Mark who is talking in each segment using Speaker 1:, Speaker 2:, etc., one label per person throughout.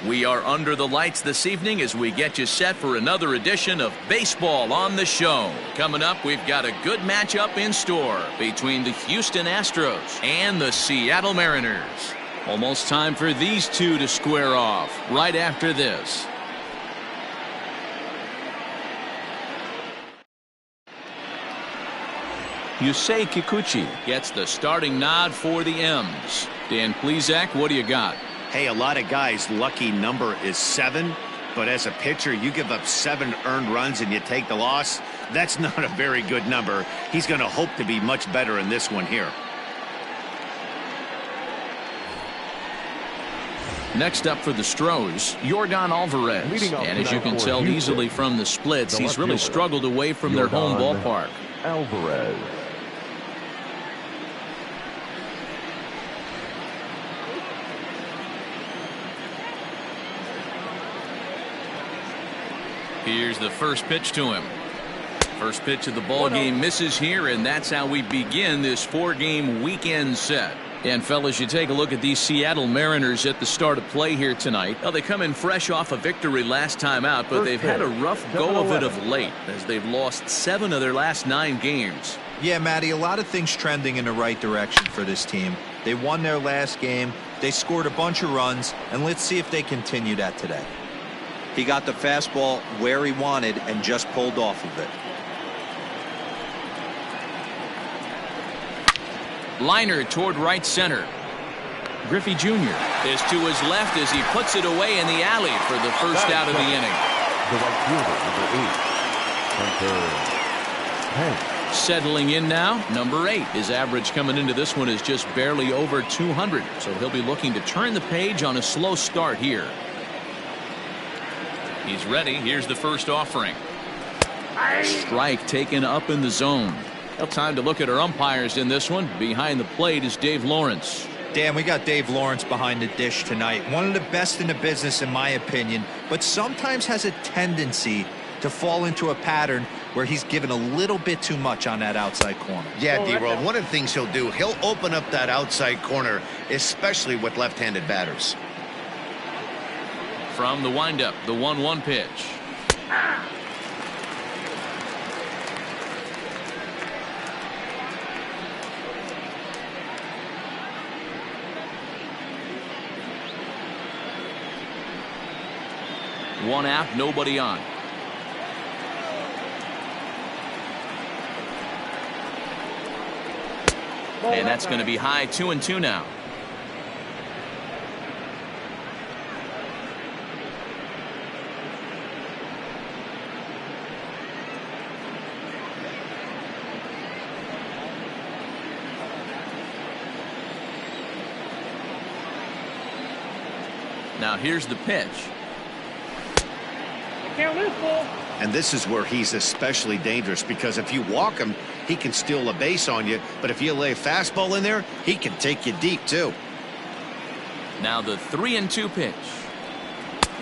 Speaker 1: We are under the lights this evening as we get you set for another edition of Baseball on the Show. Coming up, we've got a good matchup in store between the Houston Astros and the Seattle Mariners. Almost time for these two to square off right after this. Yusei Kikuchi gets the starting nod for the M's. Dan Plesac, what do you got?
Speaker 2: Hey, a lot of guys' lucky number is 7, but as a pitcher, you give up 7 earned runs and you take the loss. That's not a very good number. He's going to hope to be much better in this one here.
Speaker 1: Next up for the Stros, Yordan Alvarez. And as you can tell easily from the splits, he's really struggled away from their home ballpark.
Speaker 3: Alvarez.
Speaker 1: Here's the first pitch to him. First pitch of the ball game misses here, and that's how we begin this 4-game weekend set. And fellas, you take a look at these Seattle Mariners at the start of play here tonight. Well, they come in fresh off a victory last time out, but they've had a rough go of it of late as they've lost 7 of their last 9 games.
Speaker 4: Yeah, Matty, a lot of things trending in the right direction for this team. They won their last game, they scored a bunch of runs, and let's see if they continue that today. He got the fastball where he wanted and just pulled off of it.
Speaker 1: Liner toward right center. Griffey Jr. is to his left as he puts it away in the alley for the first out of the inning.
Speaker 3: The right fielder, number 8. Hunter.
Speaker 1: Settling in now, number 8. His average coming into this one is just barely over 200, so he'll be looking to turn the page on a slow start here. He's ready. Here's the first offering. Strike taken up in the zone. Well, time to look at our umpires in this one. Behind the plate is Dave Lawrence.
Speaker 4: Dan, we got Dave Lawrence behind the dish tonight. One of the best in the business, in my opinion, but sometimes has a tendency to fall into a pattern where he's given a little bit too much on that outside corner.
Speaker 2: Yeah, D-Roll, one of the things he'll do, he'll open up that outside corner, especially with left-handed batters.
Speaker 1: From the windup, the 1-1 pitch. One out, nobody on. And that's going to be high, 2-2 now. Now here's the pitch.
Speaker 2: And this is where he's especially dangerous, because if you walk him, he can steal a base on you. But if you lay a fastball in there, he can take you deep, too.
Speaker 1: Now the 3-2 pitch.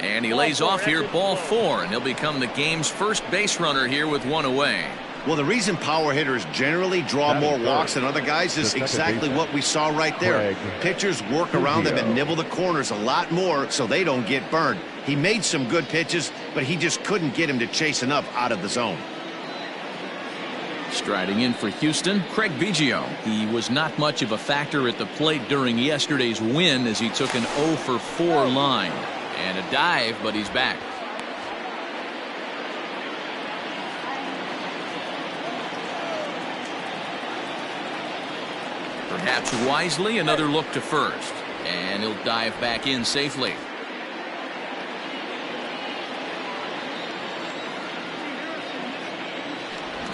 Speaker 1: And he lays off here, ball 4, and he'll become the game's first base runner here with 1 away.
Speaker 2: Well, the reason power hitters generally draw more walks than other guys is exactly what we saw right there. Pitchers work around them and nibble the corners a lot more so they don't get burned. He made some good pitches, but he just couldn't get him to chase enough out of the zone.
Speaker 1: Striding in for Houston, Craig Biggio. He was not much of a factor at the plate during yesterday's win as he took an 0-for-4 line. And a dive, but he's back. Perhaps wisely, another look to first. And he'll dive back in safely.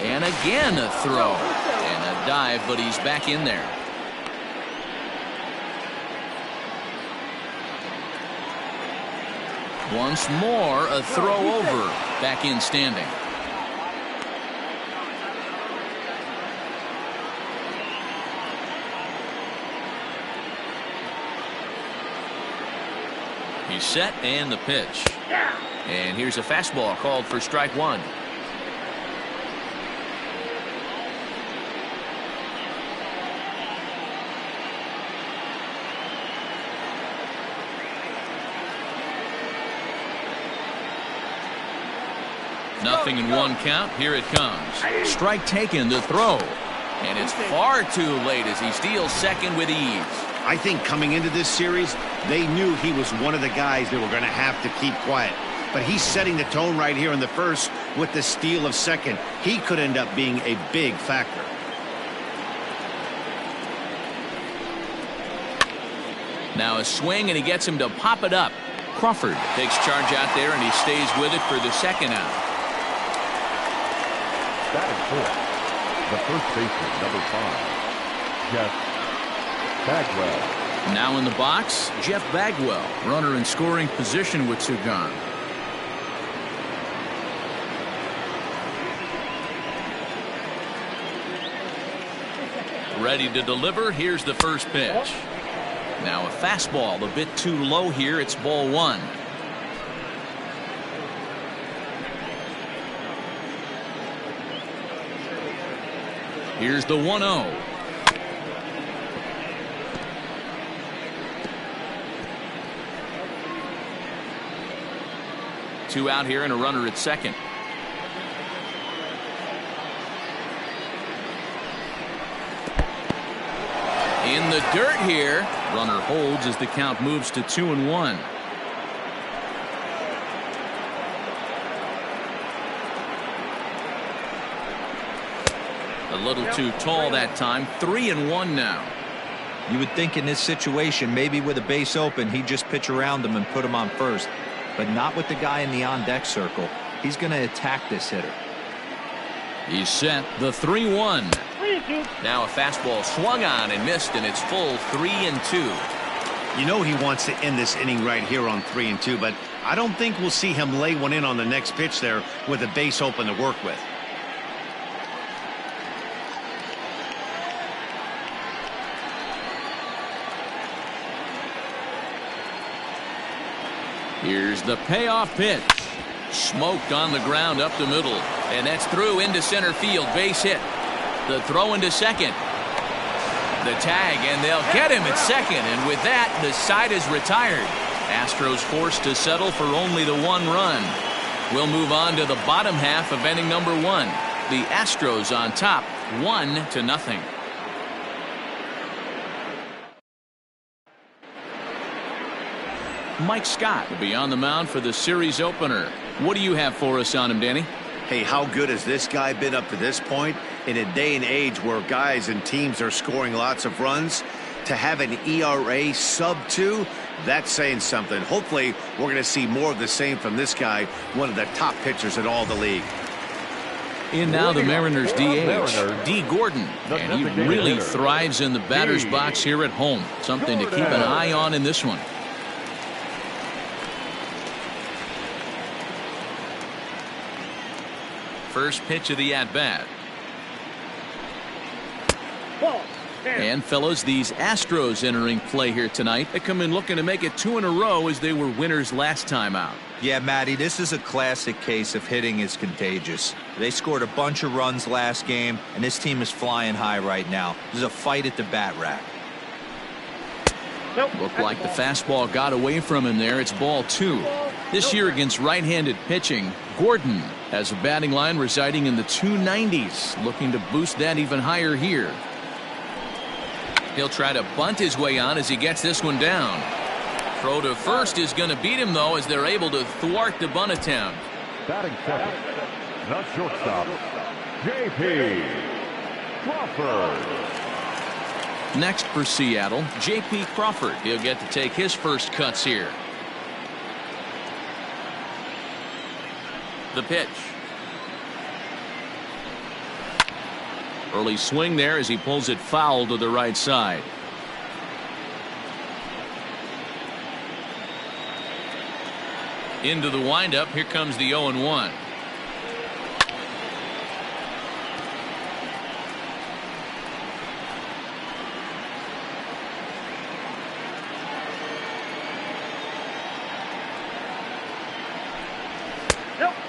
Speaker 1: And again a throw. And a dive, but he's back in there. Once more, a throw over. Back in standing. He's set, and the pitch. And here's a fastball called for strike 1. 0-1 count. Here it comes. Strike taken, the throw. And it's far too late as he steals second with ease.
Speaker 2: I think coming into this series, they knew he was one of the guys they were going to have to keep quiet. But he's setting the tone right here in the first with the steal of second. He could end up being a big factor.
Speaker 1: Now a swing, and he gets him to pop it up. Crawford takes charge out there, and he stays with it for the second out.
Speaker 3: Batting fourth, the first baseman, number 5, Jeff Bagwell.
Speaker 1: Now in the box, Jeff Bagwell, runner in scoring position with 2 gone. Ready to deliver. Here's the first pitch. Now a fastball a bit too low here. It's ball 1. Here's the 1-0. Two out here and a runner at second. In the dirt here. Runner holds as the count moves to 2-1. A little too tall that time. 3-1 now.
Speaker 4: You would think in this situation, maybe with a base open, he'd just pitch around him and put him on first. But not with the guy in the on-deck circle. He's going to attack this hitter.
Speaker 1: He's set. The 3-1. Now a fastball swung on and missed, and it's full 3-2.
Speaker 2: You know he wants to end this inning right here on 3-2, but I don't think we'll see him lay one in on the next pitch there with a base open to work with.
Speaker 1: Here's the payoff pitch. Smoked on the ground up the middle, and that's through into center field. Base hit. The throw into second. The tag, and they'll get him at second, and with that, the side is retired. Astros forced to settle for only the 1 run. We'll move on to the bottom half of inning number 1. The Astros on top, 1-0. Mike Scott will be on the mound for the series opener. What do you have for us on him, Danny?
Speaker 2: Hey, how good has this guy been up to this point? In a day and age where guys and teams are scoring lots of runs, to have an ERA sub-2, that's saying something. Hopefully, we're going to see more of the same from this guy, one of the top pitchers in all the league.
Speaker 1: In now the Mariners DH, D. Gordon, and he really thrives in the batter's box here at home. Something to keep an eye on in this one. First pitch of the at-bat. And fellas, these Astros entering play here tonight. They come in looking to make it 2 in a row as they were winners last time out.
Speaker 4: Yeah, Matty, this is a classic case of hitting is contagious. They scored a bunch of runs last game, and this team is flying high right now. There's a fight at the bat rack.
Speaker 1: Looked like the fastball got away from him there. It's ball 2. This year against right-handed pitching, Gordon has a batting line residing in the 290s, looking to boost that even higher here. He'll try to bunt his way on as he gets this one down. Throw to first is going to beat him, though, as they're able to thwart the bunt attempt.
Speaker 3: Batting second, the shortstop, J.P. Crawford.
Speaker 1: Next for Seattle, J.P. Crawford. He'll get to take his first cuts here. The pitch. Early swing there as he pulls it foul to the right side. Into the windup. Here comes the 0-1.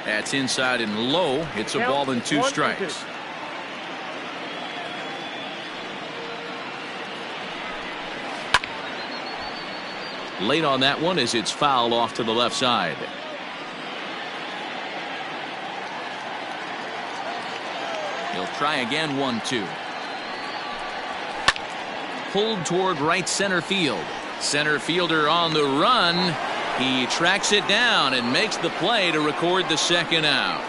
Speaker 1: That's inside and low. It's a ball and 2 strikes. Late on that one as it's fouled off to the left side. He'll try again. 1-2. Pulled toward right center field. Center fielder on the run. He tracks it down and makes the play to record the second out.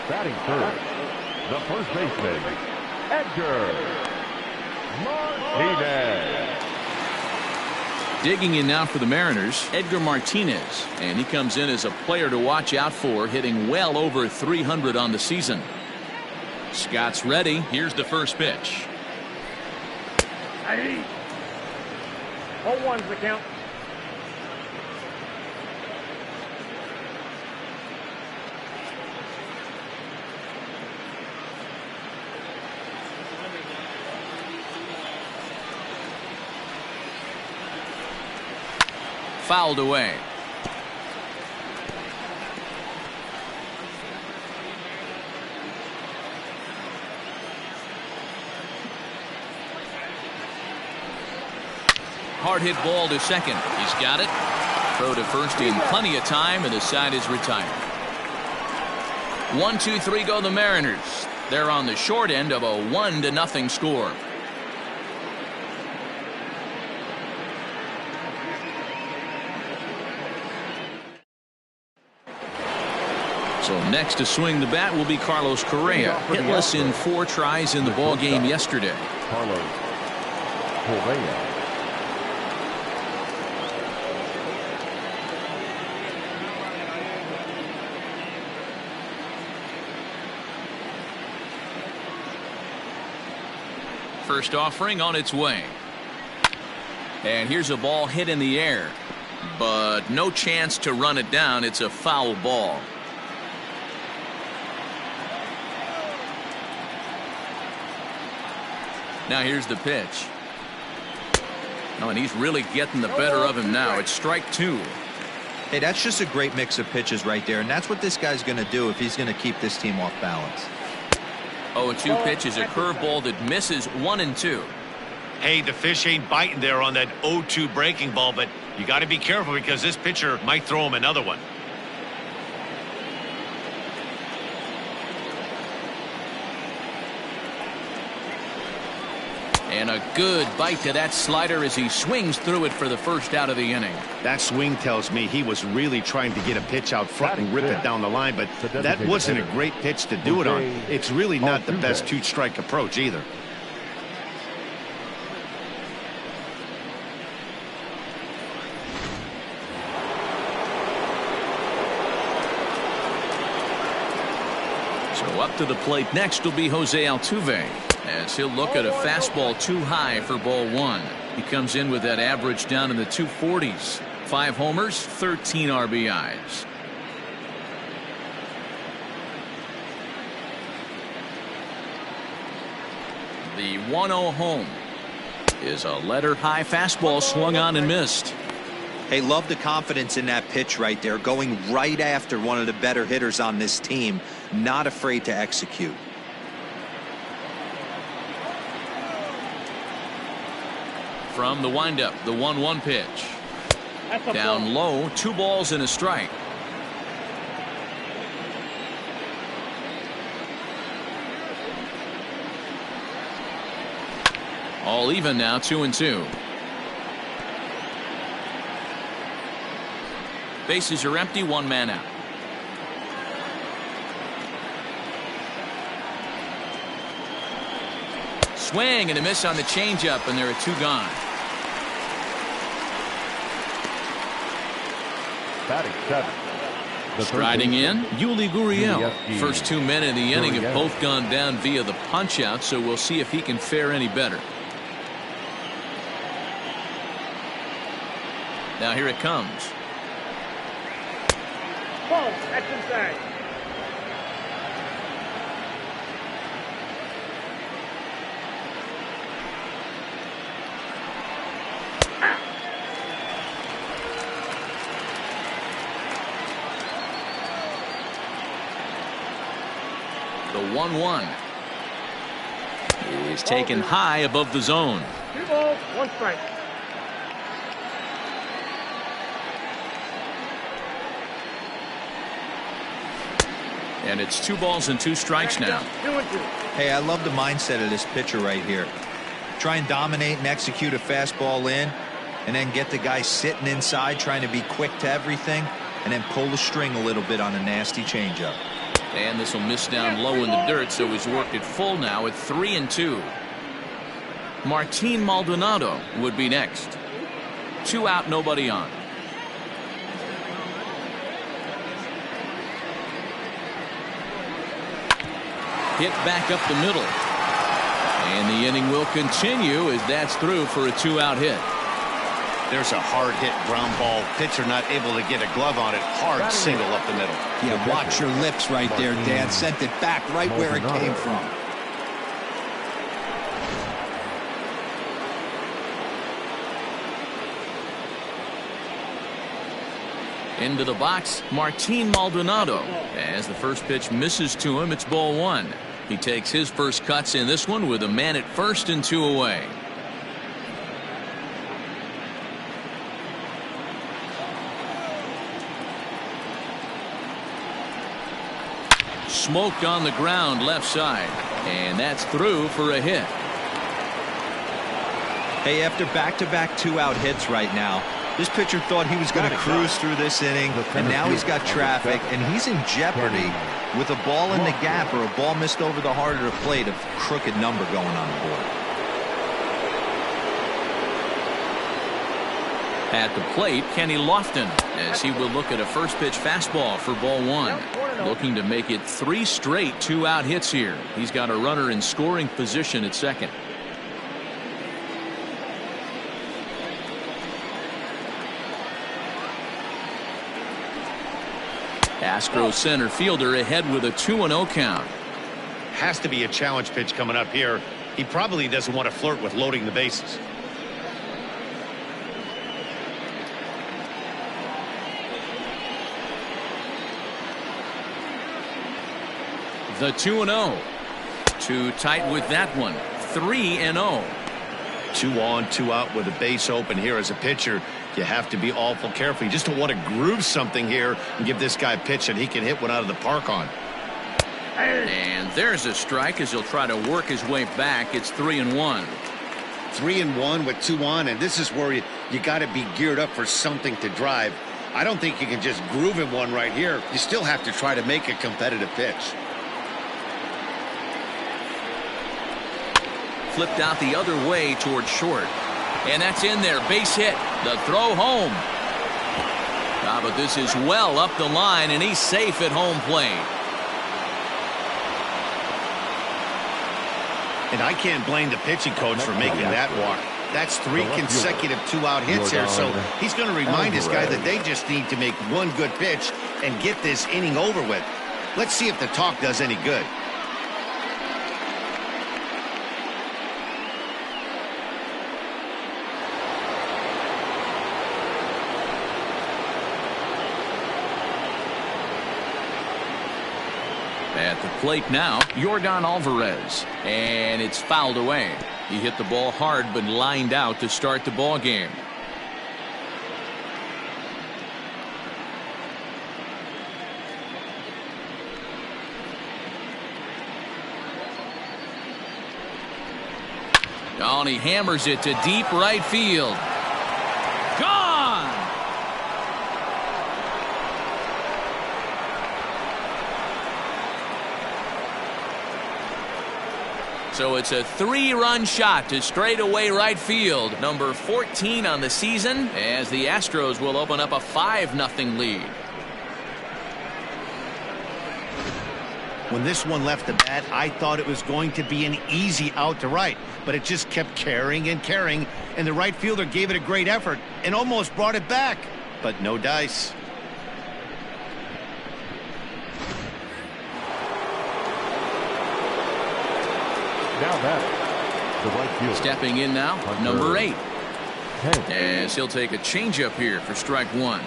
Speaker 3: Batting third, the first baseman, Edgar Martinez.
Speaker 1: Digging in now for the Mariners, Edgar Martinez, and he comes in as a player to watch out for, hitting well over 300 on the season. Scott's ready. Here's the first pitch.
Speaker 5: 0-1's the count.
Speaker 1: Fouled away. Hard hit ball to second. He's got it. Throw to first in plenty of time, and the side is retired. 1-2-3 go the Mariners. They're on the short end of a 1-0 score. So next to swing the bat will be Carlos Correa, hitless in 4 tries in the ball game yesterday.
Speaker 3: Carlos Correa.
Speaker 1: First offering on its way. And here's a ball hit in the air, but no chance to run it down. It's a foul ball. Now here's the pitch. Oh, and he's really getting the better of him now. It's strike 2.
Speaker 4: Hey, that's just a great mix of pitches right there, and that's what this guy's going to do if he's going to keep this team off balance.
Speaker 1: 0-2 pitch is a curveball that misses 1-2.
Speaker 2: Hey, the fish ain't biting there on that 0-2 breaking ball, but you got to be careful because this pitcher might throw him another one.
Speaker 1: And a good bite to that slider as he swings through it for the first out of the inning.
Speaker 2: That swing tells me he was really trying to get a pitch out front and rip it down the line, but that wasn't a great pitch to do it on. It's really not the best 2-strike approach either. So
Speaker 1: up to the plate next will be Jose Altuve, as he'll look at a fastball too high for ball 1. He comes in with that average down in the 240s. 5 homers, 13 RBIs. The 1-0 home is a letter high fastball swung on and missed.
Speaker 4: Hey, love the confidence in that pitch right there, going right after one of the better hitters on this team, not afraid to execute.
Speaker 1: From the windup, the 1-1 pitch. Down low, 2 balls and a strike. All even now, 2-2. Bases are empty, 1 man out. Swing and a miss on the changeup, and there are 2 gone.
Speaker 3: Batting 7.
Speaker 1: Striding in, Yuli Gurriel. First 2 men in the inning have both gone down via the punch-out, so we'll see if he can fare any better. Now here it comes.
Speaker 5: Ball, that's inside.
Speaker 1: The 1-1 is taken high above the zone.
Speaker 5: 2 balls, 1 strike.
Speaker 1: And it's 2 balls and 2 strikes now.
Speaker 5: 2-2.
Speaker 4: Hey, I love the mindset of this pitcher right here. Try and dominate and execute a fastball in, and then get the guy sitting inside trying to be quick to everything, and then pull the string a little bit on a nasty changeup.
Speaker 1: And this will miss down low in the dirt, so he's worked it full now at 3-2. Martin Maldonado would be next. 2 out, nobody on. Hit back up the middle. And the inning will continue as that's through for a 2-out hit.
Speaker 2: There's a hard hit ground ball. Pitcher not able to get a glove on it. Hard single up the middle.
Speaker 6: Yeah, watch your lips right there, Dad. Sent it back right where it came from.
Speaker 1: Into the box, Martin Maldonado. As the first pitch misses to him, it's ball 1. He takes his first cuts in this one with a man at first and 2 away. Smoked on the ground left side, and that's through for a hit.
Speaker 4: Hey, after back-to-back 2-out hits right now, this pitcher thought he was going to cruise through this inning, and now he's got traffic, and he's in jeopardy with a ball in the gap or a ball missed over the heart of the plate, a crooked number going on the board.
Speaker 1: At the plate, Kenny Lofton, as he will look at a first pitch fastball for ball 1. Looking to make it 3 straight 2-out hits here. He's got a runner in scoring position at second. Astros center fielder ahead with a 2-0 count.
Speaker 2: Has to be a challenge pitch coming up here. He probably doesn't want to flirt with loading the bases.
Speaker 1: The 2-0. Too tight with that one. 3-0.
Speaker 2: 2 on, 2 out with a base open here as a pitcher. You have to be awful careful. You just don't want to groove something here and give this guy a pitch that he can hit one out of the park on.
Speaker 1: And there's a strike as he'll try to work his way back. It's 3-1.
Speaker 2: 3-1 with 2 on, and this is where you got to be geared up for something to drive. I don't think you can just groove him one right here. You still have to try to make a competitive pitch.
Speaker 1: Flipped out the other way towards short. And that's in there. Base hit. The throw home. But this is well up the line, and he's safe at home plate.
Speaker 2: And I can't blame the pitching coach for making that walk. That's 3 consecutive 2-out hits here, so he's going to remind his guy that they just need to make one good pitch and get this inning over with. Let's see if the talk does any good.
Speaker 1: At the plate now, Yordan Alvarez, and it's fouled away. He hit the ball hard but lined out to start the ball game. Oh, and he hammers it to deep right field. Gone! So it's a 3-run shot to straightaway right field. Number 14 on the season, as the Astros will open up a 5-0 lead.
Speaker 2: When this one left the bat, I thought it was going to be an easy out to right, but it just kept carrying and carrying, and the right fielder gave it a great effort and almost brought it back, but no dice.
Speaker 3: Now that the right field.
Speaker 1: Stepping in now, number 8. As he'll take a changeup here for strike 1.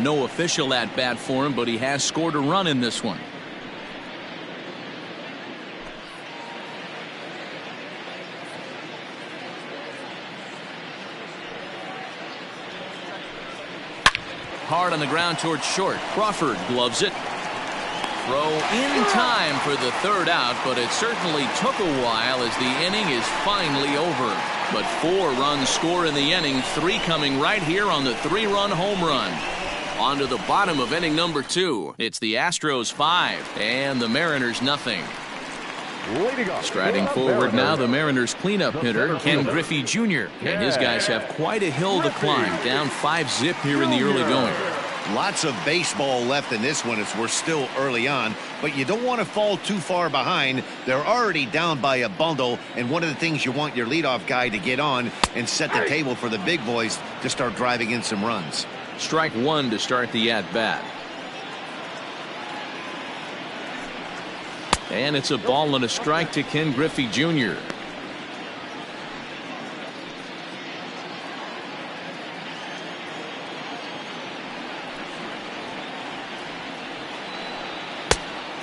Speaker 1: No official at bat for him, but he has scored a run in this one. Hard on the ground towards short. Crawford gloves it. Throw in time for the third out, but it certainly took a while as the inning is finally over. But 4 runs score in the inning, 3 coming right here on the 3-run home run. On to the bottom of inning number 2. It's the Astros 5 and the Mariners nothing. Striding forward now, the Mariners cleanup hitter, Ken Griffey Jr. And his guys have quite a hill to climb, down 5-zip here in the early going.
Speaker 2: Lots of baseball left in this one as we're still early on, but you don't want to fall too far behind. They're already down by a bundle, and one of the things you want your leadoff guy to get on and set the table for the big boys to start driving in some runs.
Speaker 1: Strike 1 to start the at-bat. And it's a ball and a strike to Ken Griffey Jr.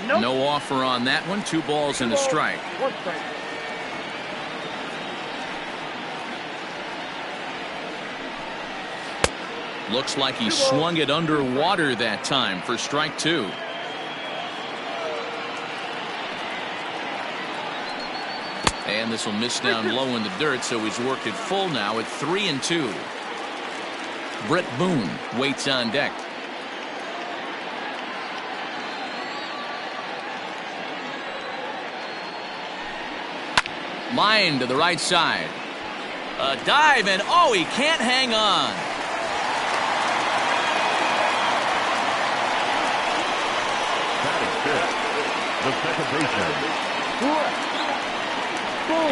Speaker 1: No offer on that one. 2 balls and a strike.
Speaker 5: 1 strike.
Speaker 1: Looks like he swung it underwater that time for strike 2. And this will miss down low in the dirt, so he's worked it full now at 3-2. Brett Boone waits on deck. Line to the right side. A dive, and oh, he can't hang on.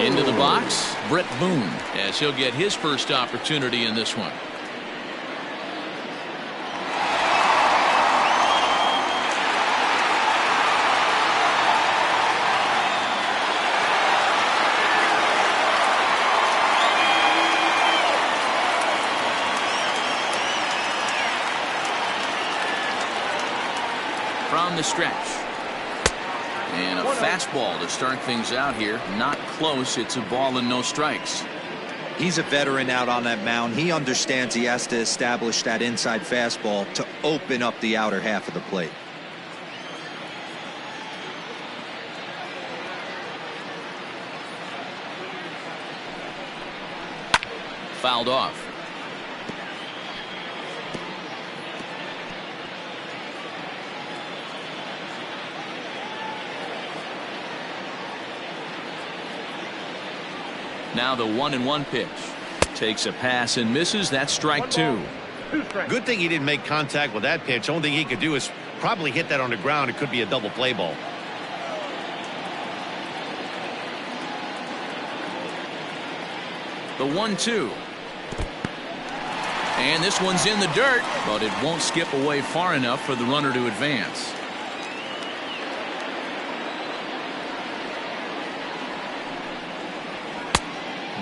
Speaker 1: Into the box, Brett Boone, as he'll get his first opportunity in this one. From the stretch. And a fastball to start things out here. Not close. It's a ball and no strikes.
Speaker 4: He's a veteran out on that mound. He understands he has to establish that inside fastball to open up the outer half of the plate.
Speaker 1: Fouled off. Now the 1-1 pitch. Takes a pass and misses. That's strike 2.
Speaker 2: Good thing he didn't make contact with that pitch. Only thing he could do is probably hit that on the ground. It could be a double play ball.
Speaker 1: The 1-2. And this one's in the dirt, but it won't skip away far enough for the runner to advance.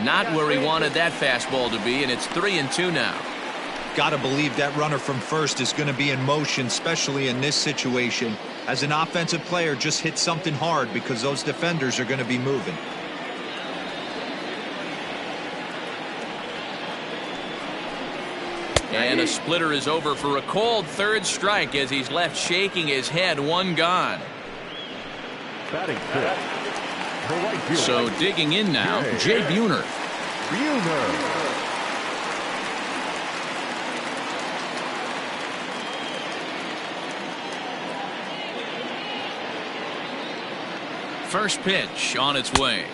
Speaker 1: Not where he wanted that fastball to be, and it's 3-2 now.
Speaker 4: Gotta believe that runner from first is going to be in motion, especially in this situation. As an offensive player, just hit something hard because those defenders are going to be moving.
Speaker 1: And a splitter is over for a cold third strike as he's left shaking his head. 1 gone.
Speaker 3: Batting fifth.
Speaker 1: So digging in now, Jay Buhner. First pitch on its way.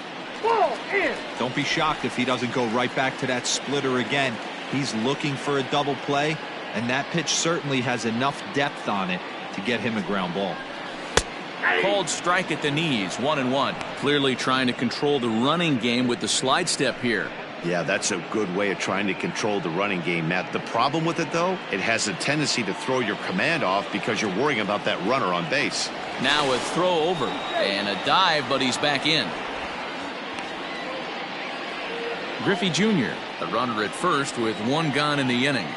Speaker 5: Ball in.
Speaker 4: Don't be shocked if he doesn't go right back to that splitter again. He's looking for a double play, and that pitch certainly has enough depth on it to get him a ground ball.
Speaker 1: Cold strike at the knees, 1-1. Clearly trying to control the running game with the slide step here.
Speaker 2: Yeah, that's a good way of trying to control the running game, Matt. The problem with it, though, it has a tendency to throw your command off because you're worrying about that runner on base.
Speaker 1: Now a throw over and a dive, but he's back in. Griffey Jr., a runner at first with 1 gone in the inning.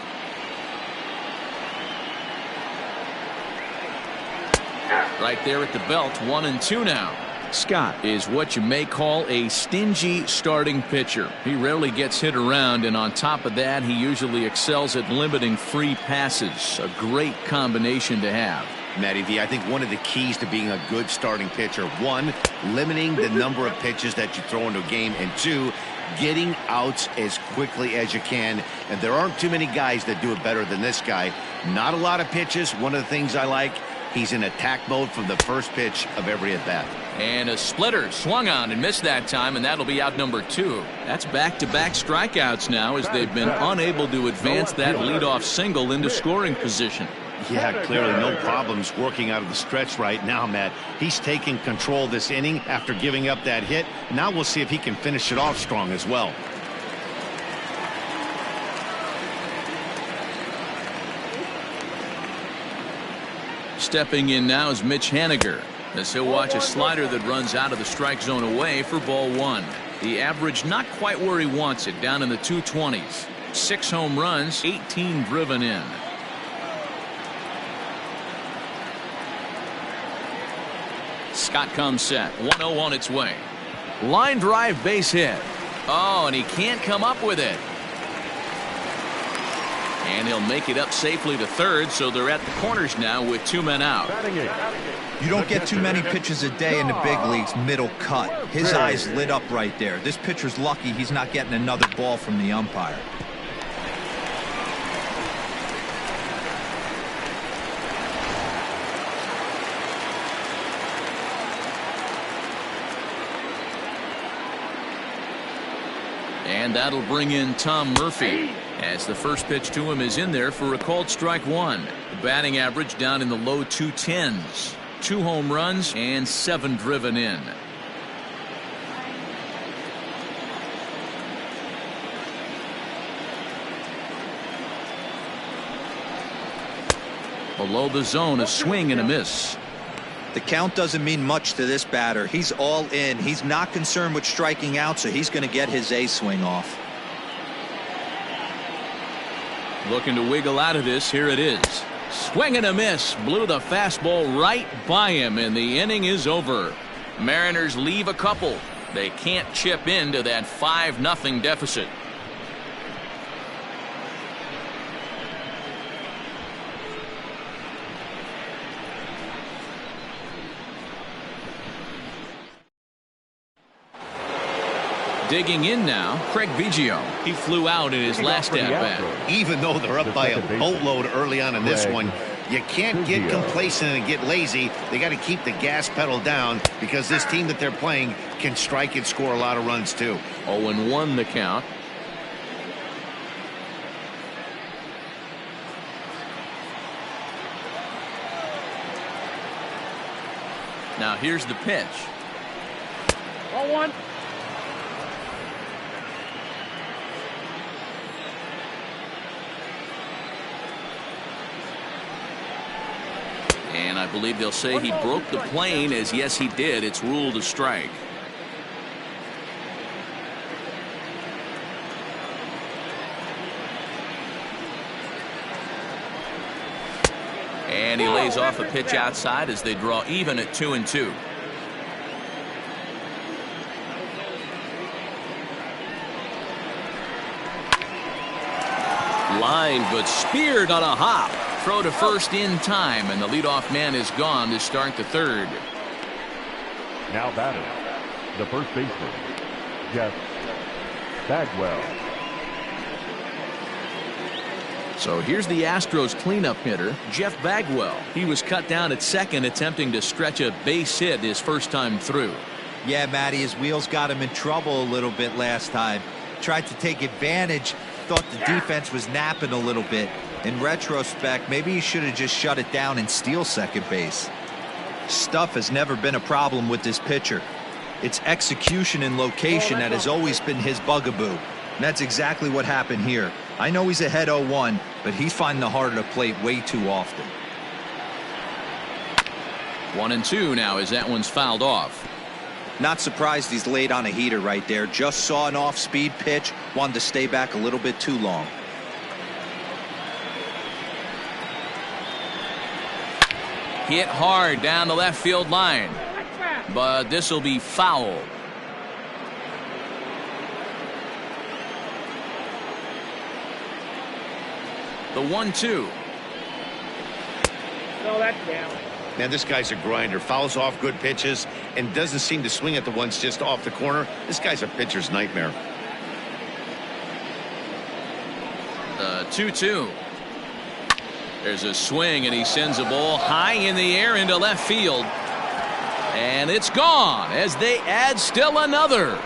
Speaker 1: Right there at the belt, 1-2 now. Scott is what you may call a stingy starting pitcher. He rarely gets hit around, and on top of that, he usually excels at limiting free passes. A great combination to have.
Speaker 2: Matty V, I think one of the keys to being a good starting pitcher, one, limiting the number of pitches that you throw into a game, and two, getting outs as quickly as you can. And there aren't too many guys that do it better than this guy. Not a lot of pitches. One of the things I like, he's in attack mode from the first pitch of every at-bat.
Speaker 1: And a splitter swung on and missed that time, and that'll be out number 2. That's back-to-back strikeouts now as they've been unable to advance that leadoff single into scoring position.
Speaker 2: Yeah, clearly no problems working out of the stretch right now, Matt. He's taking control this inning after giving up that hit. Now we'll see if he can finish it off strong as well.
Speaker 1: Stepping in now is Mitch Haniger, as he'll watch a slider that runs out of the strike zone away for ball 1. The average not quite where he wants it, down in the 220s. 6 home runs, 18 driven in. Scott comes set. 1-0 on its way. Line drive, base hit. Oh, and he can't come up with it. And he'll make it up safely to third, so they're at the corners now with 2 men out.
Speaker 4: You don't get too many pitches a day in the big leagues middle cut. His eyes lit up right there. This pitcher's lucky he's not getting another ball from the umpire.
Speaker 1: And that'll bring in Tom Murphy, as the first pitch to him is in there for a called strike 1. The batting average down in the low 210s. 2 home runs and 7 driven in. Below the zone, a swing and a miss.
Speaker 4: The count doesn't mean much to this batter. He's all in. He's not concerned with striking out, so he's going to get his A swing off.
Speaker 1: Looking to wiggle out of this. Here it is. Swing and a miss. Blew the fastball right by him, and the inning is over. Mariners leave a couple. They can't chip into that 5-0 deficit. Digging in now, Craig Biggio. He flew out in his last at-bat.
Speaker 2: Even though they're up by a boatload early on in this one, you can't get complacent and get lazy. They got to keep the gas pedal down, because this team that they're playing can strike and score a lot of runs too.
Speaker 1: 0-1 the count. Now here's the pitch.
Speaker 5: 0-1.
Speaker 1: And I believe they'll say he broke the plane, as yes he did. It's ruled a strike. And he lays off a pitch outside as they draw even at 2-2. Line, but speared on a hop. Throw to first in time, and the leadoff man is gone to start the third.
Speaker 3: Now batting, the first baseman, Jeff Bagwell.
Speaker 1: So here's the Astros cleanup hitter, Jeff Bagwell. He was cut down at second, attempting to stretch a base hit his first time through.
Speaker 4: Yeah, Matty, his wheels got him in trouble a little bit last time. Tried to take advantage, thought the defense was napping a little bit. In retrospect, maybe he should have just shut it down and steal second base. Stuff has never been a problem with this pitcher. It's execution and location that has always been his bugaboo. And that's exactly what happened here. I know he's ahead 0-1, but he's finding the heart of the plate way too often.
Speaker 1: 1-2 now as that one's fouled off.
Speaker 4: Not surprised he's laid on a heater right there. Just saw an off-speed pitch, wanted to stay back a little bit too long.
Speaker 1: Hit hard down the left field line, but this will be foul. The 1-2.
Speaker 5: No, that's down.
Speaker 2: Man, this guy's a grinder. Fouls off good pitches and doesn't seem to swing at the ones just off the corner. This guy's a pitcher's nightmare.
Speaker 1: The 2-2. There's a swing, and he sends a ball high in the air into left field. And it's gone as they add still another.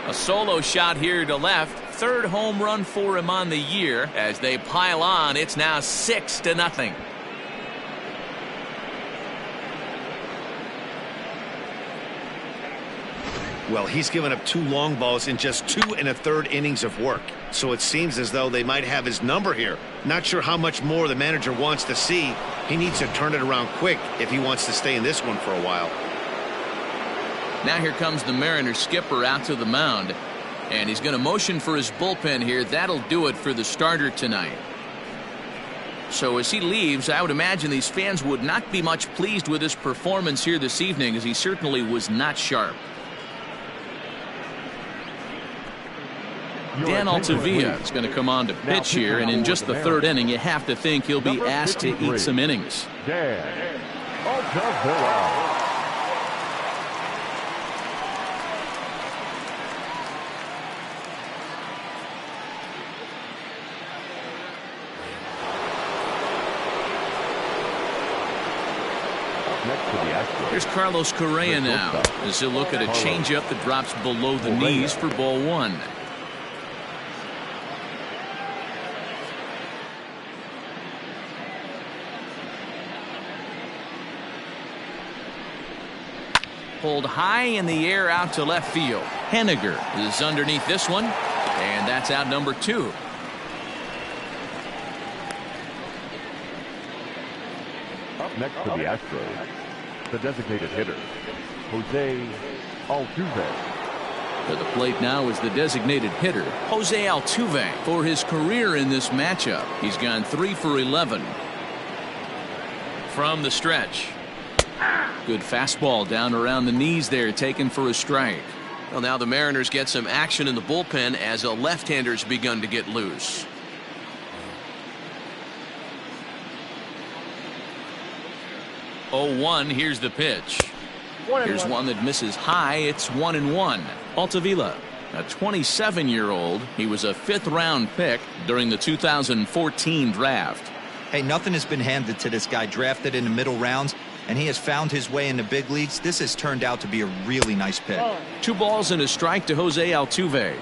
Speaker 1: A solo shot here to left. Third home run for him on the year. As they pile on, it's now 6-0.
Speaker 2: Well, he's given up 2 long balls in just 2 1/3 innings of work. So it seems as though they might have his number here. Not sure how much more the manager wants to see. He needs to turn it around quick if he wants to stay in this one for a while.
Speaker 1: Now here comes the Mariners skipper out to the mound. And he's going to motion for his bullpen here. That'll do it for the starter tonight. So as he leaves, I would imagine these fans would not be much pleased with his performance here this evening, as he certainly was not sharp. Dan Altavilla is going to come on to pitch here, and in just the 3rd inning, you have to think he'll be asked to eat some innings.
Speaker 3: Dan Altavilla.
Speaker 1: Here's Carlos Correa now as he'll look at a changeup that drops below the knees for ball 1. Pulled high in the air out to left field. Henniger is underneath this one, and that's out number 2.
Speaker 3: Up next to the Astros, the designated hitter, Jose Altuve.
Speaker 1: To the plate now is the designated hitter, Jose Altuve. For his career in this matchup, he's gone 3 for 11. From the stretch. Good fastball down around the knees there, taken for a strike. Well, now the Mariners get some action in the bullpen as a left-hander's begun to get loose. Oh, 1, here's the pitch. Here's one that misses high. It's 1-1. Altavilla, a 27-year-old. He was a 5th-round pick during the 2014 draft.
Speaker 4: Hey, nothing has been handed to this guy. Drafted in the middle rounds, and he has found his way in the big leagues. This has turned out to be a really nice pick.
Speaker 1: 2 balls and a strike to Jose Altuve.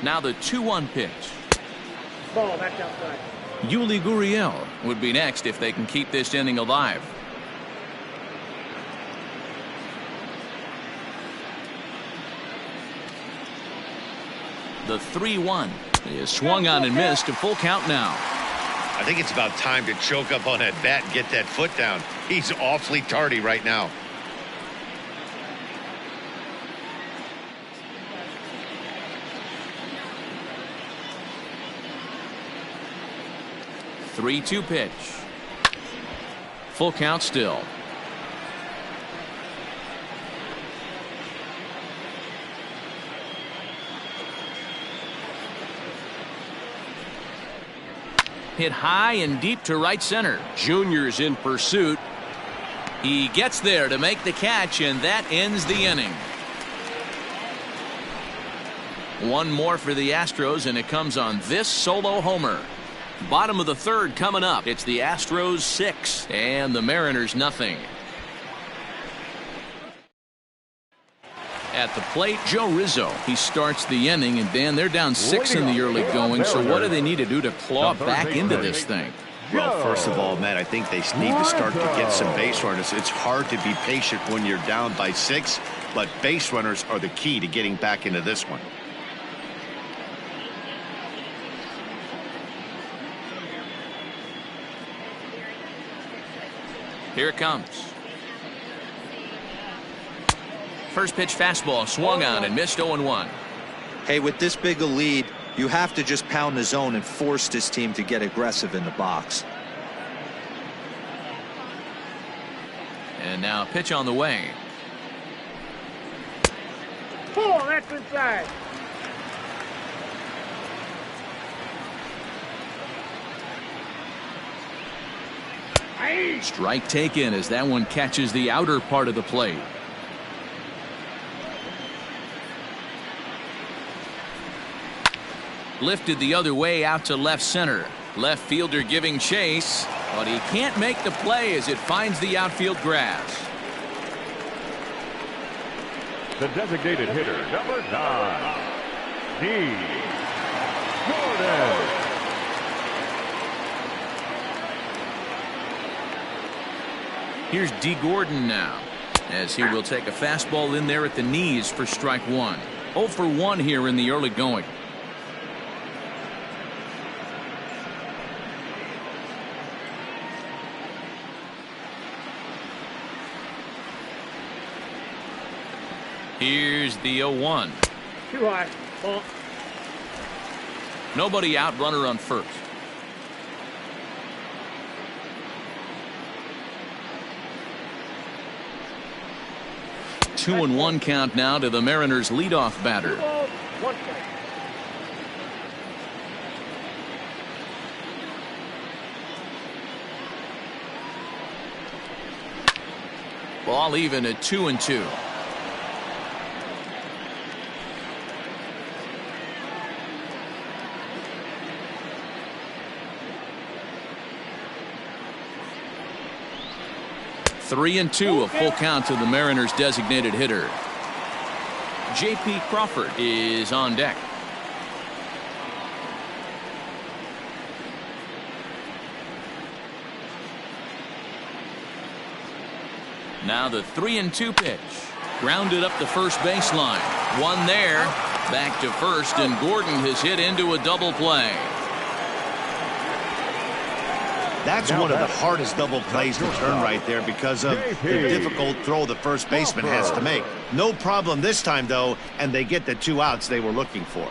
Speaker 1: Now the 2-1 pitch.
Speaker 5: Ball, that's outside.
Speaker 1: Yuli Gurriel would be next if they can keep this inning alive. The 3-1 is swung on and missed. A full count now.
Speaker 2: I think it's about time to choke up on that bat and get that foot down. He's awfully tardy right now.
Speaker 1: The 3-2 pitch. Full count still. Hit high and deep to right center. Junior's in pursuit. He gets there to make the catch, and that ends the inning. One more for the Astros, and it comes on this solo homer. Bottom of the 3rd coming up. It's the Astros 6 and the Mariners nothing. At the plate, Joe Rizzo. He starts the inning, and Dan, they're down 6 in the early going. So what do they need to do to claw back into this thing?
Speaker 2: Well, first of all, Matt, I think they need to start to get some base runners. It's hard to be patient when you're down by 6, but base runners are the key to getting back into this one.
Speaker 1: Here it comes. First pitch fastball swung on and missed. 0-1.
Speaker 4: Hey, with this big a lead, You have to just pound the zone and force this team to get aggressive in the box.
Speaker 1: And now a pitch on the way.
Speaker 5: Pull, that's inside.
Speaker 1: Strike taken as that one catches the outer part of the plate. Lifted the other way out to left center. Left fielder giving chase, but he can't make the play as it finds the outfield grass.
Speaker 3: The designated hitter, number 9, D. Gordon.
Speaker 1: Here's D. Gordon now, as he will take a fastball in there at the knees for strike one. 0 for 1 here in the early going. Here's the 0-1.
Speaker 5: Too high. Ball.
Speaker 1: Nobody out, runner on first. Two and 1 count now to the Mariners leadoff batter.
Speaker 5: 2 balls, 1 strike.
Speaker 1: Ball even at 2-2. Three and 2, a full count to the Mariners designated hitter. J.P. Crawford is on deck. Now the 3-2 pitch. Grounded up the first baseline. One there. Back to first, and Gordon has hit into a double play.
Speaker 2: That's one of the hardest double plays to turn right there because of the difficult throw the first baseman has to make. No problem this time, though, and they get the 2 outs they were looking for.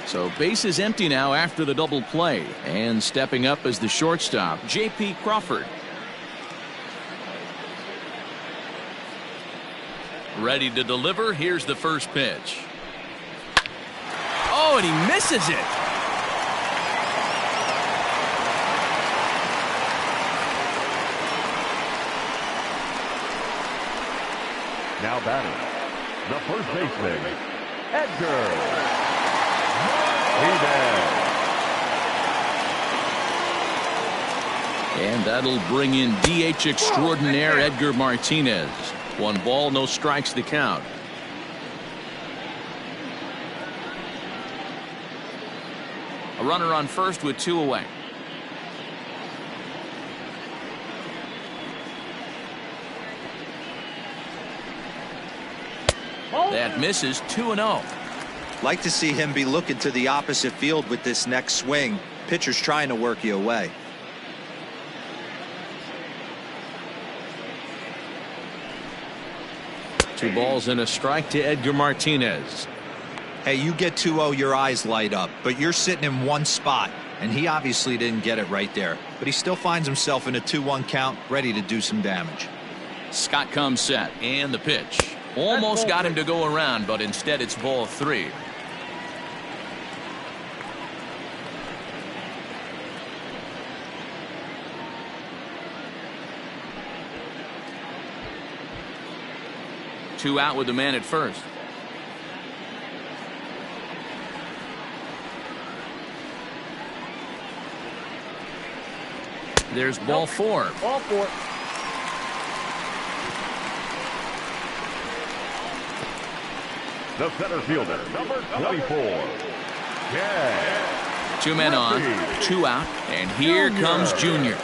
Speaker 1: So base is empty now after the double play, and stepping up as the shortstop, J.P. Crawford. Ready to deliver. Here's the first pitch. Oh, and he misses it.
Speaker 3: Now batting, the first baseman, Edgar Martinez.
Speaker 1: And that'll bring in DH extraordinaire Edgar Martinez. 1 ball, no strikes to count. A runner on first with 2 away. That misses. 2-0.
Speaker 4: Like to see him be looking to the opposite field with this next swing. Pitcher's trying to work you away.
Speaker 1: Two balls and a strike to Edgar Martinez.
Speaker 4: Hey, you get 2-0, your eyes light up, but you're sitting in one spot, and he obviously didn't get it right there. But he still finds himself in a 2-1 count, ready to do some damage.
Speaker 1: Scott comes set, and the pitch. Almost got him to go around, but instead it's ball 3. Two out with the man at first. There's ball 4.
Speaker 5: Ball 4.
Speaker 3: The center fielder, number 24. Yeah.
Speaker 1: 2 men on, 2 out, and here comes Junior.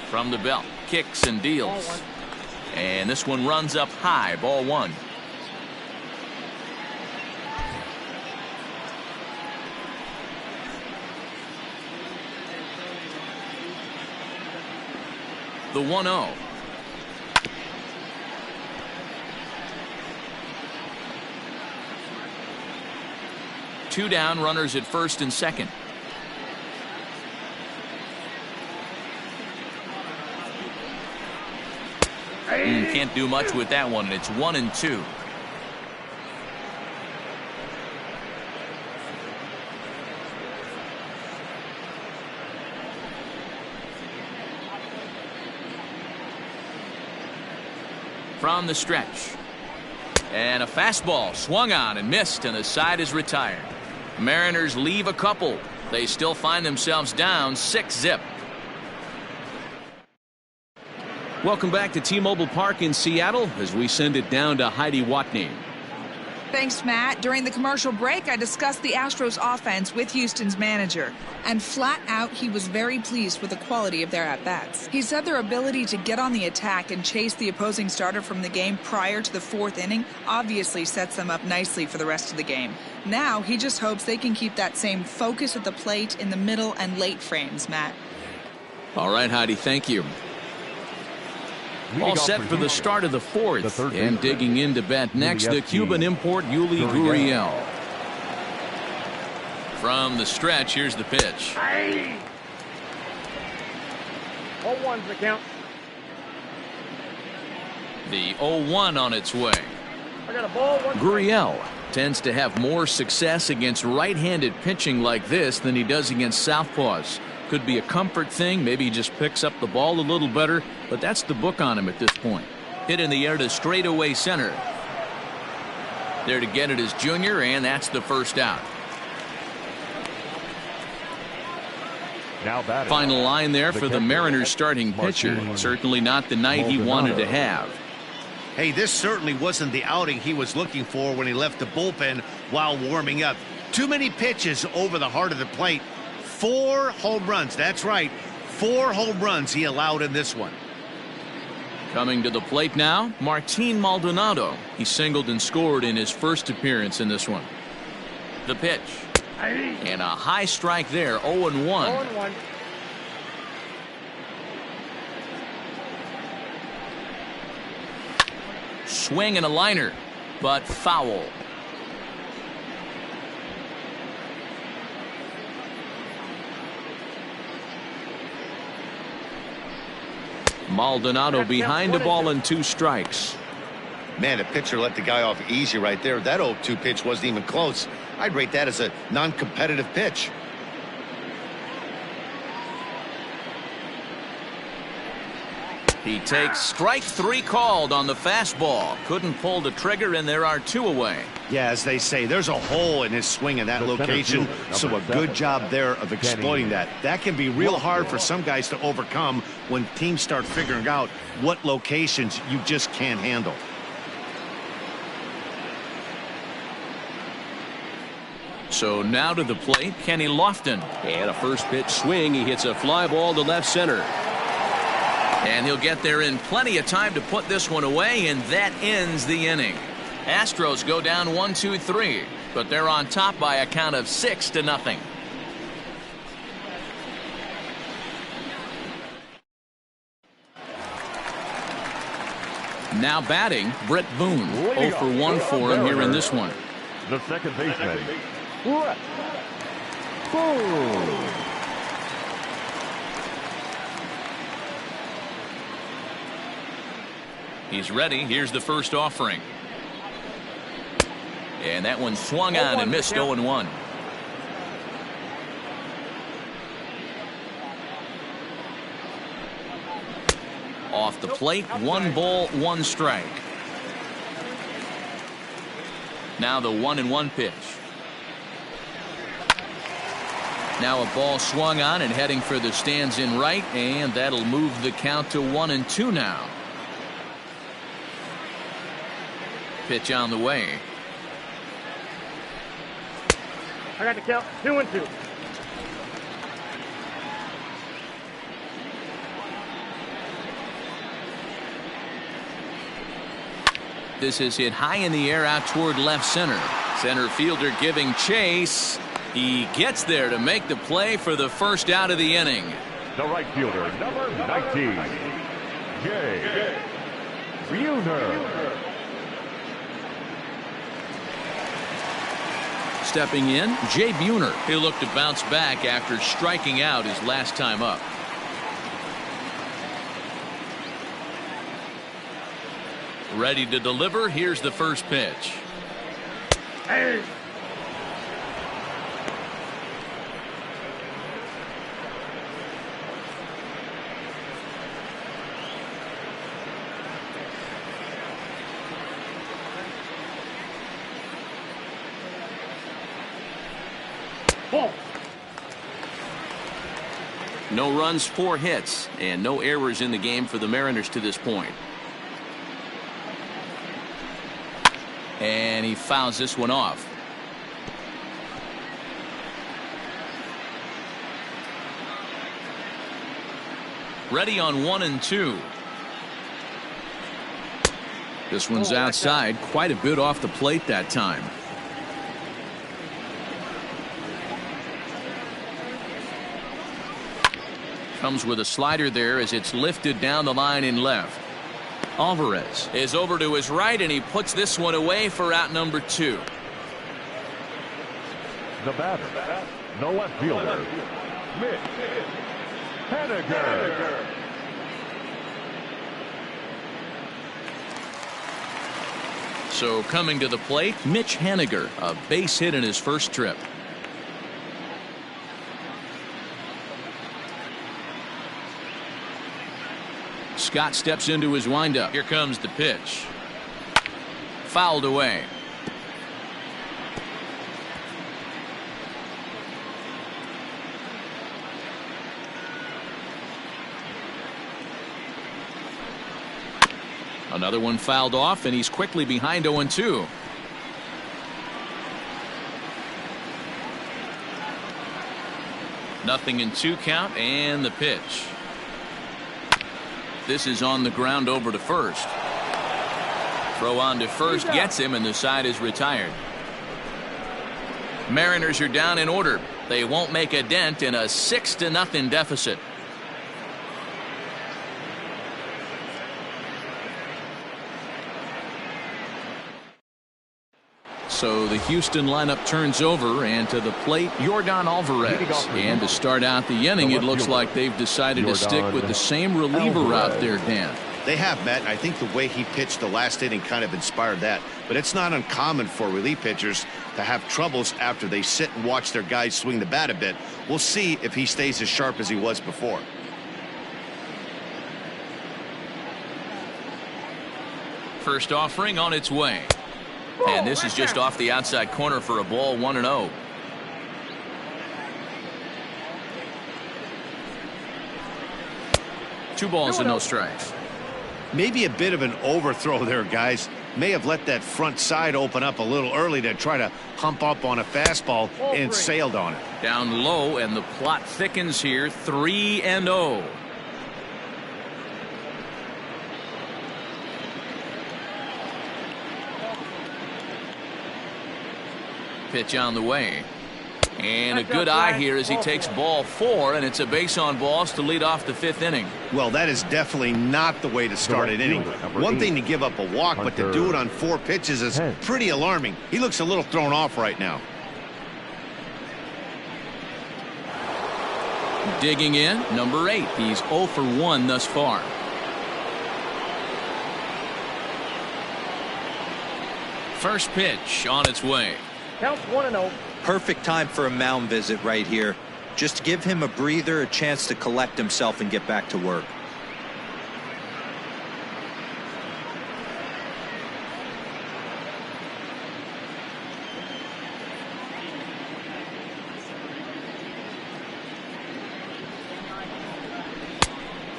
Speaker 1: From the belt, kicks and deals. And this one runs up high, ball one. The 1-0. Two down, runners at first and second. Can't do much with that one. It's 1-2. From the stretch. And a fastball swung on and missed, and the side is retired. Mariners leave a couple. They still find themselves down 6-0. Welcome back to T-Mobile Park in Seattle as we send it down to Heidi Watney.
Speaker 7: Thanks, Matt. During the commercial break, I discussed the Astros offense with Houston's manager. And flat out, he was very pleased with the quality of their at-bats. He said their ability to get on the attack and chase the opposing starter from the game prior to the fourth inning obviously sets them up nicely for the rest of the game. Now, he just hopes they can keep that same focus at the plate in the middle and late frames, Matt.
Speaker 1: All right, Heidi, thank you. All set for the start of the fourth. And digging in to bat next, the Cuban import Yuli Gurriel. From the stretch, here's the pitch.
Speaker 5: 0-1's the count.
Speaker 1: The 0-1 on its way.
Speaker 5: I got a ball.
Speaker 1: Gurriel tends to have more success against right-handed pitching like this than he does against southpaws. Could be a comfort thing. Maybe he just picks up the ball a little better, but that's the book on him at this point. Hit in the air to straightaway center. There to get it is Junior, and that's the first out. Final line there for the Mariners starting pitcher. Certainly not the night he wanted to have.
Speaker 2: Hey, this certainly wasn't the outing he was looking for when he left the bullpen while warming up. Too many pitches over the heart of the plate. 4 home runs. That's right. 4 home runs he allowed in this one.
Speaker 1: Coming to the plate now, Martin Maldonado. He singled and scored in his first appearance in this one. The pitch. And a high strike there, 0-1.
Speaker 5: 0-1.
Speaker 1: Swing and a liner, but foul. Maldonado behind the ball and 2 strikes.
Speaker 2: Man, the pitcher let the guy off easy right there. That 0-2 pitch wasn't even close. I'd rate that as a non-competitive pitch.
Speaker 1: He takes strike 3 called on the fastball. Couldn't pull the trigger, and there are 2 away.
Speaker 2: Yeah, as they say, there's a hole in his swing in that location, so a good job there of exploiting that. That can be real hard for some guys to overcome when teams start figuring out what locations you just can't handle.
Speaker 1: So now to the plate, Kenny Lofton. And a first pitch swing. He hits a fly ball to left center. And he'll get there in plenty of time to put this one away, and that ends the inning. Astros go down 1-2-3, but they're on top by a count of 6-0. Now batting, Brett Boone. 0 for 1 for him here in this one.
Speaker 3: The second baseman, Brett Boone.
Speaker 1: He's ready. Here's the first offering. And that one swung on and missed. 0-1. Off the plate, 1 ball, 1 strike. Now the 1-1 pitch. Now a ball swung on and heading for the stands in right, and that'll move the count to 1-2 now. Pitch on the way.
Speaker 5: I got the count. 2-2.
Speaker 1: This is hit high in the air out toward left center. Center fielder giving chase. He gets there to make the play for the first out of the inning.
Speaker 3: The right fielder, number 19, Jay Buhner.
Speaker 1: Stepping in, Jay Buhner. He'll look to bounce back after striking out his last time up. Ready to deliver. Here's the first pitch.
Speaker 5: Hey. Ball.
Speaker 1: No runs, 4 hits, and no errors in the game for the Mariners to this point. And he fouls this one off. Ready on 1 and 2. This one's outside, quite a bit off the plate that time. Comes with a slider there as it's lifted down the line in left. Alvarez is over to his right, and he puts this one away for out number 2.
Speaker 3: The batter, the left fielder, Mitch Haniger.
Speaker 1: So coming to the plate, Mitch Haniger, a base hit in his first trip. Scott steps into his windup. Here comes the pitch. Fouled away. Another one fouled off, and he's quickly behind 0-2. Nothing in 2 count, and the pitch. This is on the ground over to first. Throw on to first gets him, and the side is retired. Mariners are down in order. They won't make a dent in a 6-0 deficit. So the Houston lineup turns over, and to the plate, Yordan Alvarez. And to start out the inning, it looks like they've decided to stick with the same reliever out there, Dan.
Speaker 2: They have, Matt, and I think the way he pitched the last inning kind of inspired that. But it's not uncommon for relief pitchers to have troubles after they sit and watch their guys swing the bat a bit. We'll see if he stays as sharp as he was before.
Speaker 1: First offering on its way. And this is just off the outside corner for a ball, 1-0. Two balls and no strikes.
Speaker 2: Maybe a bit of an overthrow there, guys. May have let that front side open up a little early to try to hump up on a fastball and sailed on it.
Speaker 1: Down low, and the plot thickens here, 3-0. Pitch on the way. And a good eye here as he takes ball 4, and it's a base on balls to lead off the 5th inning.
Speaker 2: Well, that is definitely not the way to start an inning. One thing to give up a walk, but to do it on 4 pitches is pretty alarming. He looks a little thrown off right now.
Speaker 1: Digging in, number 8. He's 0 for 1 thus far. First pitch on its way.
Speaker 5: Counts 1-0.
Speaker 4: Perfect time for a mound visit right here. Just give him a breather, a chance to collect himself and get back to work.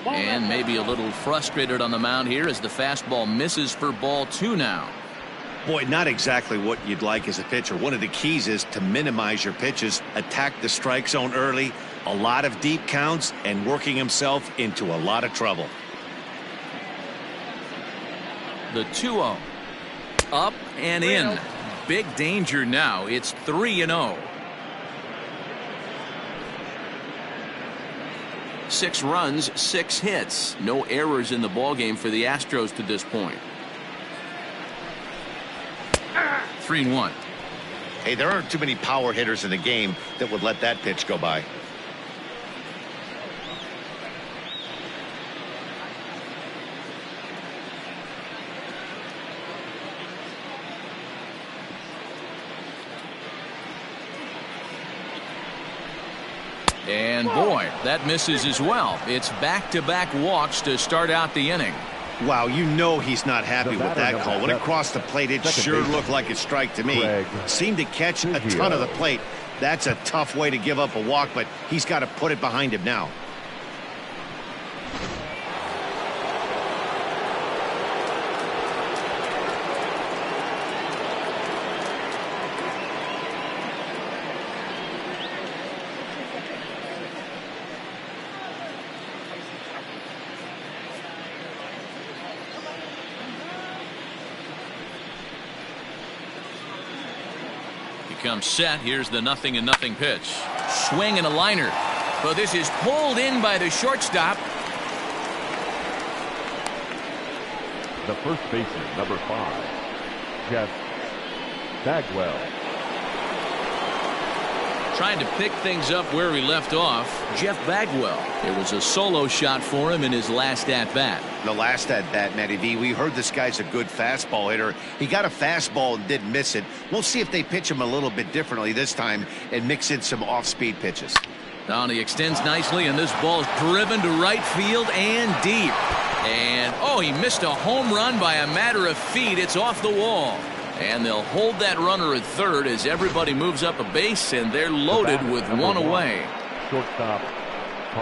Speaker 1: And maybe a little frustrated on the mound here as the fastball misses for ball 2 now.
Speaker 2: Boy, not exactly what you'd like as a pitcher. One of the keys is to minimize your pitches, attack the strike zone early, a lot of deep counts, and working himself into a lot of trouble.
Speaker 1: The 2-0. Up and in. Big danger now. It's 3-0. 6 runs, 6 hits. No errors in the ballgame for the Astros to this point. 3-1.
Speaker 2: Hey, there aren't too many power hitters in the game that would let that pitch go by.
Speaker 1: And boy, that misses as well. It's back-to-back walks to start out the inning.
Speaker 2: Wow, you know he's not happy with that call. When it crossed the plate, it sure looked like a strike to me. Seemed to catch a ton of the plate. That's a tough way to give up a walk, but he's got to put it behind him now.
Speaker 1: Comes set. Here's the 0-0 pitch. Swing and a liner. But this is pulled in by the shortstop.
Speaker 3: The first baseman, number 5, Jeff Bagwell.
Speaker 1: Trying to pick things up where he left off. Jeff Bagwell. It was a solo shot for him in his last at-bat.
Speaker 2: The last at-bat, Matty V, we heard this guy's a good fastball hitter. He got a fastball and didn't miss it. We'll see if they pitch him a little bit differently this time and mix in some off-speed pitches.
Speaker 1: Now he extends nicely, and this ball's driven to right field and deep. And, oh, he missed a home run by a matter of feet. It's off the wall. And they'll hold that runner at third as everybody moves up a base, and they're loaded with one away.
Speaker 3: Shortstop.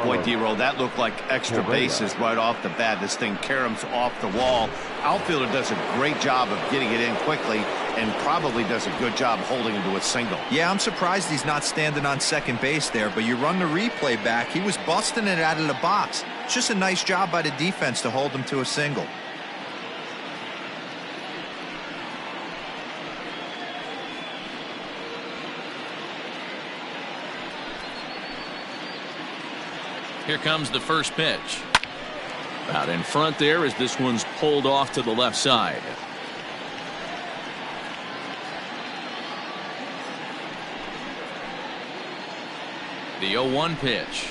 Speaker 2: Boy, D-Roll, that looked like extra bases right off the bat. This thing caroms off the wall. Outfielder does a great job of getting it in quickly and probably does a good job holding him to a single.
Speaker 4: Yeah, I'm surprised he's not standing on second base there, but you run the replay back. He was busting it out of the box. It's just a nice job by the defense to hold him to a single.
Speaker 1: Here comes the first pitch. Out in front there as this one's pulled off to the left side. The 0-1 pitch.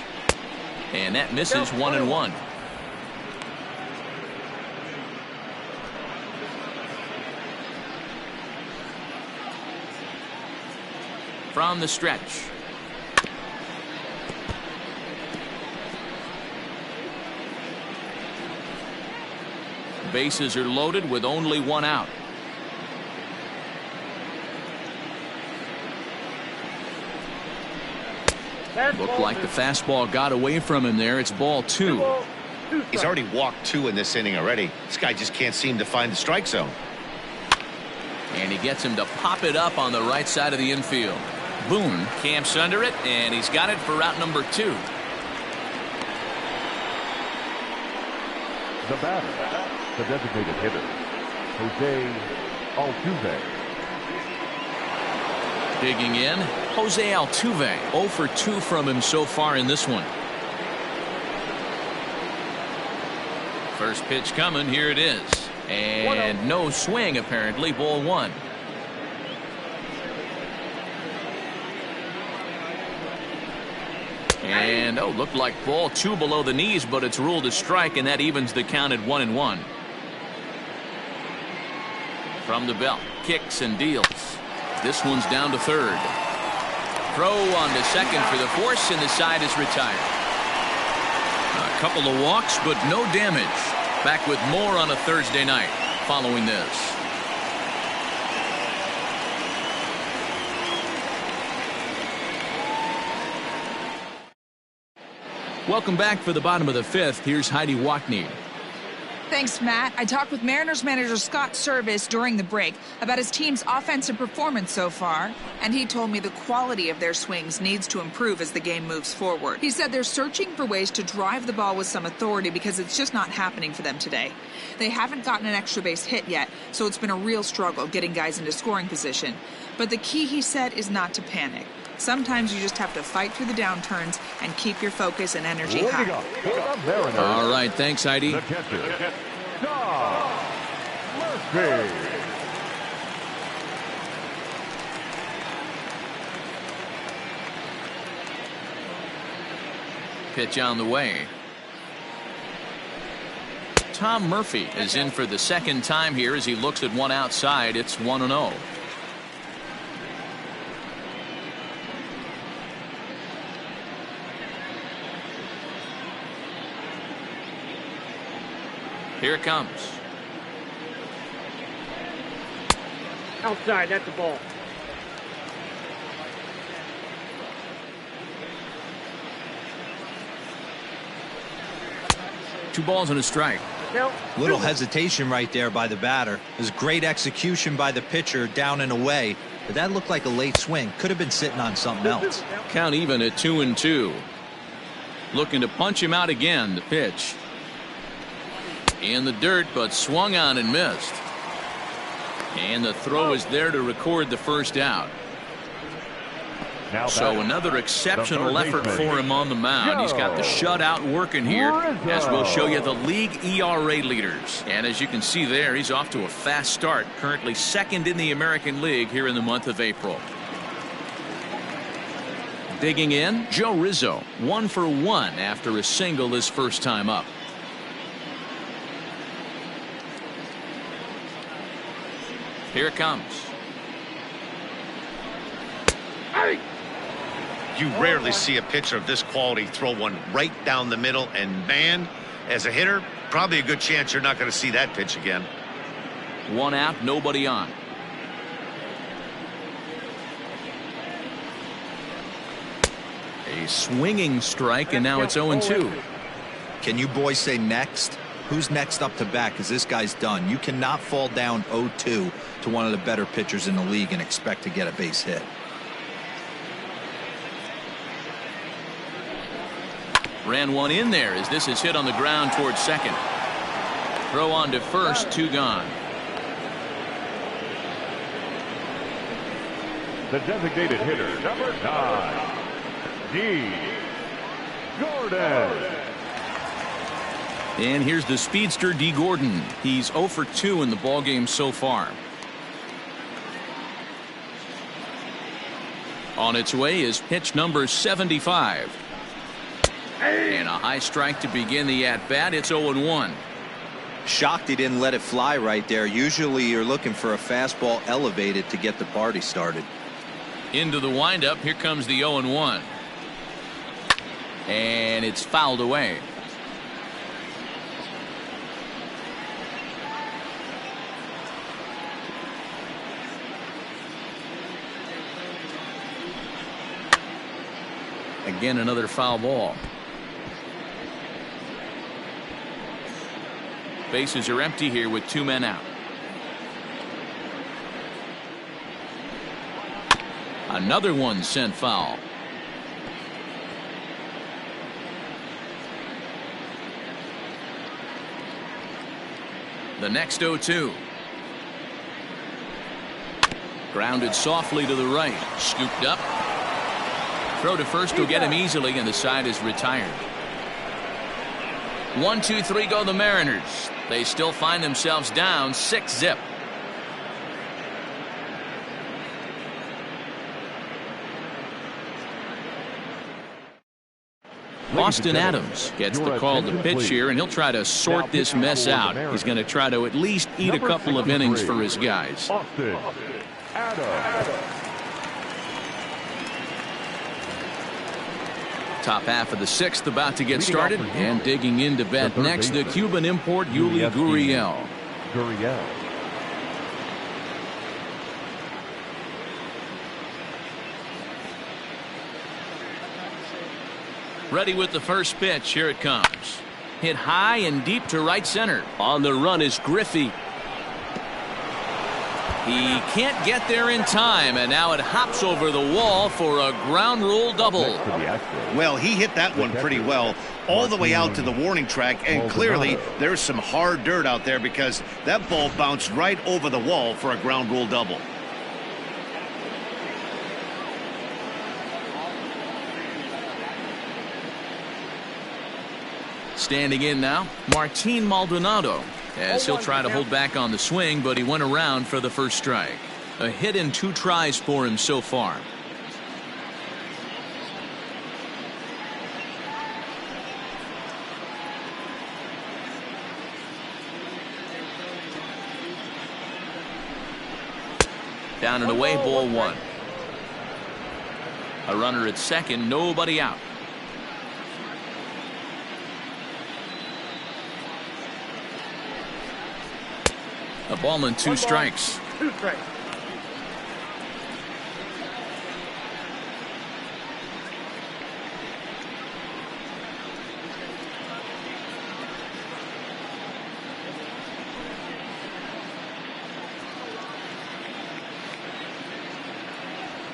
Speaker 1: And that misses 1-1. From the stretch. Bases are loaded with only one out. Looked like the fastball got away from him there. It's ball 2.
Speaker 2: He's already walked 2 in this inning already. This guy just can't seem to find the strike zone.
Speaker 1: And he gets him to pop it up on the right side of the infield. Boone camps under it, and he's got it for route number 2.
Speaker 3: The batter, the designated hitter, Jose Altuve.
Speaker 1: Digging in, Jose Altuve. 0 for 2 from him so far in this one. First pitch coming. Here it is. And no swing, apparently. Ball 1. And, oh, looked like ball 2 below the knees, but it's ruled a strike, and that evens the count at 1-1. From the belt, kicks and deals. This one's down to third. Throw on to second for the force, and the side is retired. A couple of walks, but no damage. Back with more on a Thursday night following this. Welcome back for the bottom of the 5th. Here's Heidi Wackney.
Speaker 7: Thanks, Matt. I talked with Mariners manager Scott Service during the break about his team's offensive performance so far, and he told me the quality of their swings needs to improve as the game moves forward. He said they're searching for ways to drive the ball with some authority because it's just not happening for them today. They haven't gotten an extra base hit yet, so it's been a real struggle getting guys into scoring position. But the key, he said, is not to panic. Sometimes you just have to fight through the downturns and keep your focus and energy high.
Speaker 1: All right, thanks, Heidi.
Speaker 3: The catcher, Don Murphy.
Speaker 1: Pitch on the way. Tom Murphy is in for the second time here as he looks at one outside. It's 1-0. Here it comes.
Speaker 5: Outside, that's the ball.
Speaker 1: Two balls and a strike.
Speaker 5: No.
Speaker 4: Little hesitation right there by the batter. It was great execution by the pitcher down and away, but that looked like a late swing. Could have been sitting on something else.
Speaker 1: Count even at 2-2. Looking to punch him out again. The pitch. In the dirt, but swung on and missed. And the throw is there to record the first out. So another exceptional effort for him on the mound. He's got the shutout working here, as we'll show you the league ERA leaders. And as you can see there, he's off to a fast start, currently second in the American League here in the month of April. Digging in, Joe Rizzo, 1 for 1 after a single his first time up. Here it comes.
Speaker 2: You rarely see a pitcher of this quality throw one right down the middle, and man, as a hitter, probably a good chance you're not going to see that pitch again.
Speaker 1: One out, nobody on. A swinging strike, and now it's 0-2.
Speaker 4: Can you boys say next? Who's next up to bat? Because this guy's done. You cannot fall down 0-2 to one of the better pitchers in the league and expect to get a base hit.
Speaker 1: Ran one in there as this is hit on the ground towards second. Throw on to first, 2 gone.
Speaker 3: The designated hitter, number 9, D. Gordon.
Speaker 1: And here's the speedster, D. Gordon. He's 0 for 2 in the ballgame so far. On its way is pitch number 75. And a high strike to begin the at-bat. It's 0-1.
Speaker 4: Shocked he didn't let it fly right there. Usually you're looking for a fastball elevated to get the party started.
Speaker 1: Into the windup. Here comes the 0-1. And it's fouled away. Again, another foul ball. Bases are empty here with 2 men out. Another one sent foul. The next 0-2. Grounded softly to the right. Scooped up. Throw to first will get him easily, and the side is retired. 1, 2, 3 go the Mariners. They still find themselves down 6-0. Austin Adams gets the call to pitch here, and he'll try to sort this mess out. He's going to try to at least eat a couple of innings for his guys.
Speaker 3: Austin Adams.
Speaker 1: Top half of the 6th about to get started, and digging in to bat next, the Cuban import Yuli Gurriel. Ready with the first pitch. Here it comes. hit high and deep to right center. On the run is Griffey. He can't get there in time, and now it hops over the wall for a ground rule double.
Speaker 2: Well, he hit that one pretty well all the way out to the warning track, and clearly there's some hard dirt out there because that ball bounced right over the wall for a ground rule double.
Speaker 1: Standing in now, Martin Maldonado, as he'll try to hold back on the swing, but he went around for the first strike. A hit in 2 tries for him so far. Down and away, ball 1. A runner at second, nobody out. A ball and 2 strikes.
Speaker 5: 2 strikes.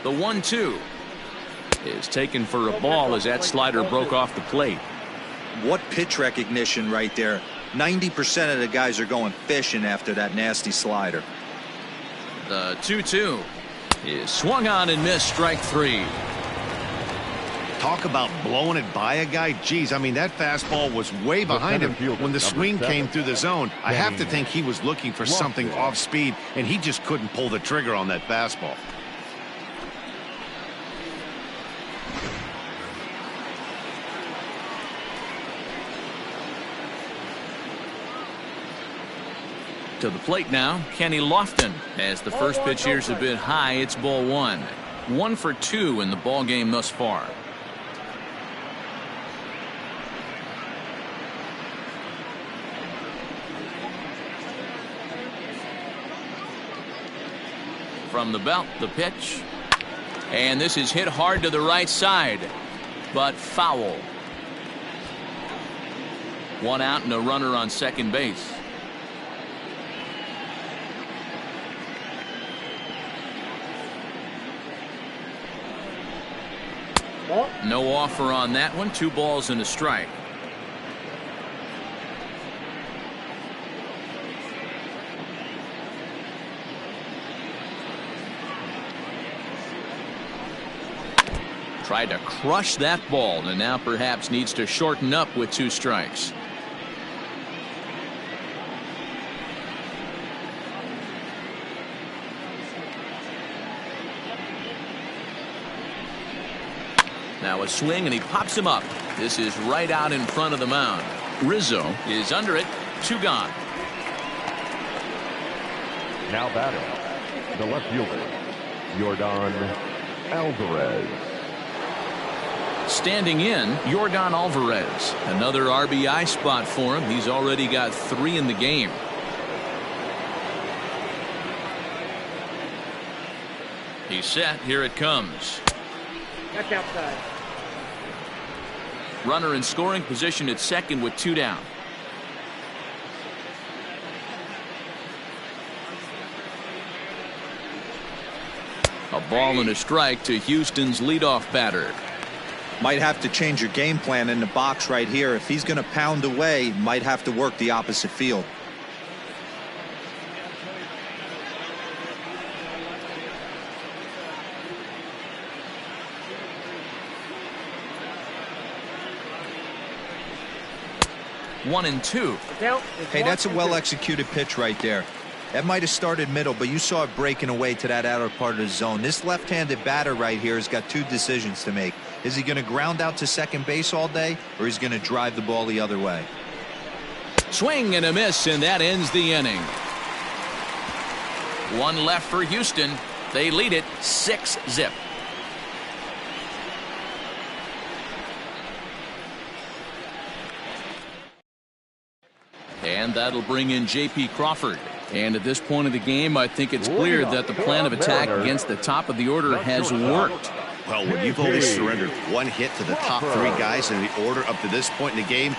Speaker 1: The 1-2 is taken for a ball as that slider broke off the plate.
Speaker 4: What pitch recognition right there. 90% of the guys are going fishing after that nasty slider.
Speaker 1: The 2-2 is swung on and missed, strike 3.
Speaker 2: Talk about blowing it by a guy. Geez, I mean, that fastball was way behind him when the swing came through the zone. I have to think he was looking for something off speed, and he just couldn't pull the trigger on that fastball.
Speaker 1: To the plate now, Kenny Lofton. As the first pitch here's a bit high, it's ball 1. 1 for 2 in the ball game thus far. From the belt, the pitch. And this is hit hard to the right side, but foul. 1 out and a runner on second base. No offer on that one. 2 balls and a strike. Tried to crush that ball and now perhaps needs to shorten up with 2 strikes. Now a swing and he pops him up. This is right out in front of the mound. Rizzo is under it. 2 gone.
Speaker 3: Now batting, the left fielder, Yordan Alvarez.
Speaker 1: Standing in, Yordan Alvarez. Another RBI spot for him. He's already got 3 in the game. He's set. Here it comes.
Speaker 5: That's outside.
Speaker 1: Runner in scoring position at second with 2 down. A ball and a strike to Houston's leadoff batter.
Speaker 4: Might have to change your game plan in the box right here. If he's going to pound away, might have to work the opposite field.
Speaker 1: One and two.
Speaker 4: Hey, that's a well-executed pitch right there. That might have started middle, but you saw it breaking away to that outer part of the zone. This left-handed batter right here has got 2 decisions to make. Is he going to ground out to second base all day, or is he going to drive the ball the other way?
Speaker 1: Swing and a miss, and that ends the inning. 1 left for Houston. They lead it 6-0. And that'll bring in J.P. Crawford. And at this point of the game, I think it's clear that the plan of attack against the top of the order has worked.
Speaker 2: Well, when you've only surrendered 1 hit to the top 3 guys in the order up to this point in the game,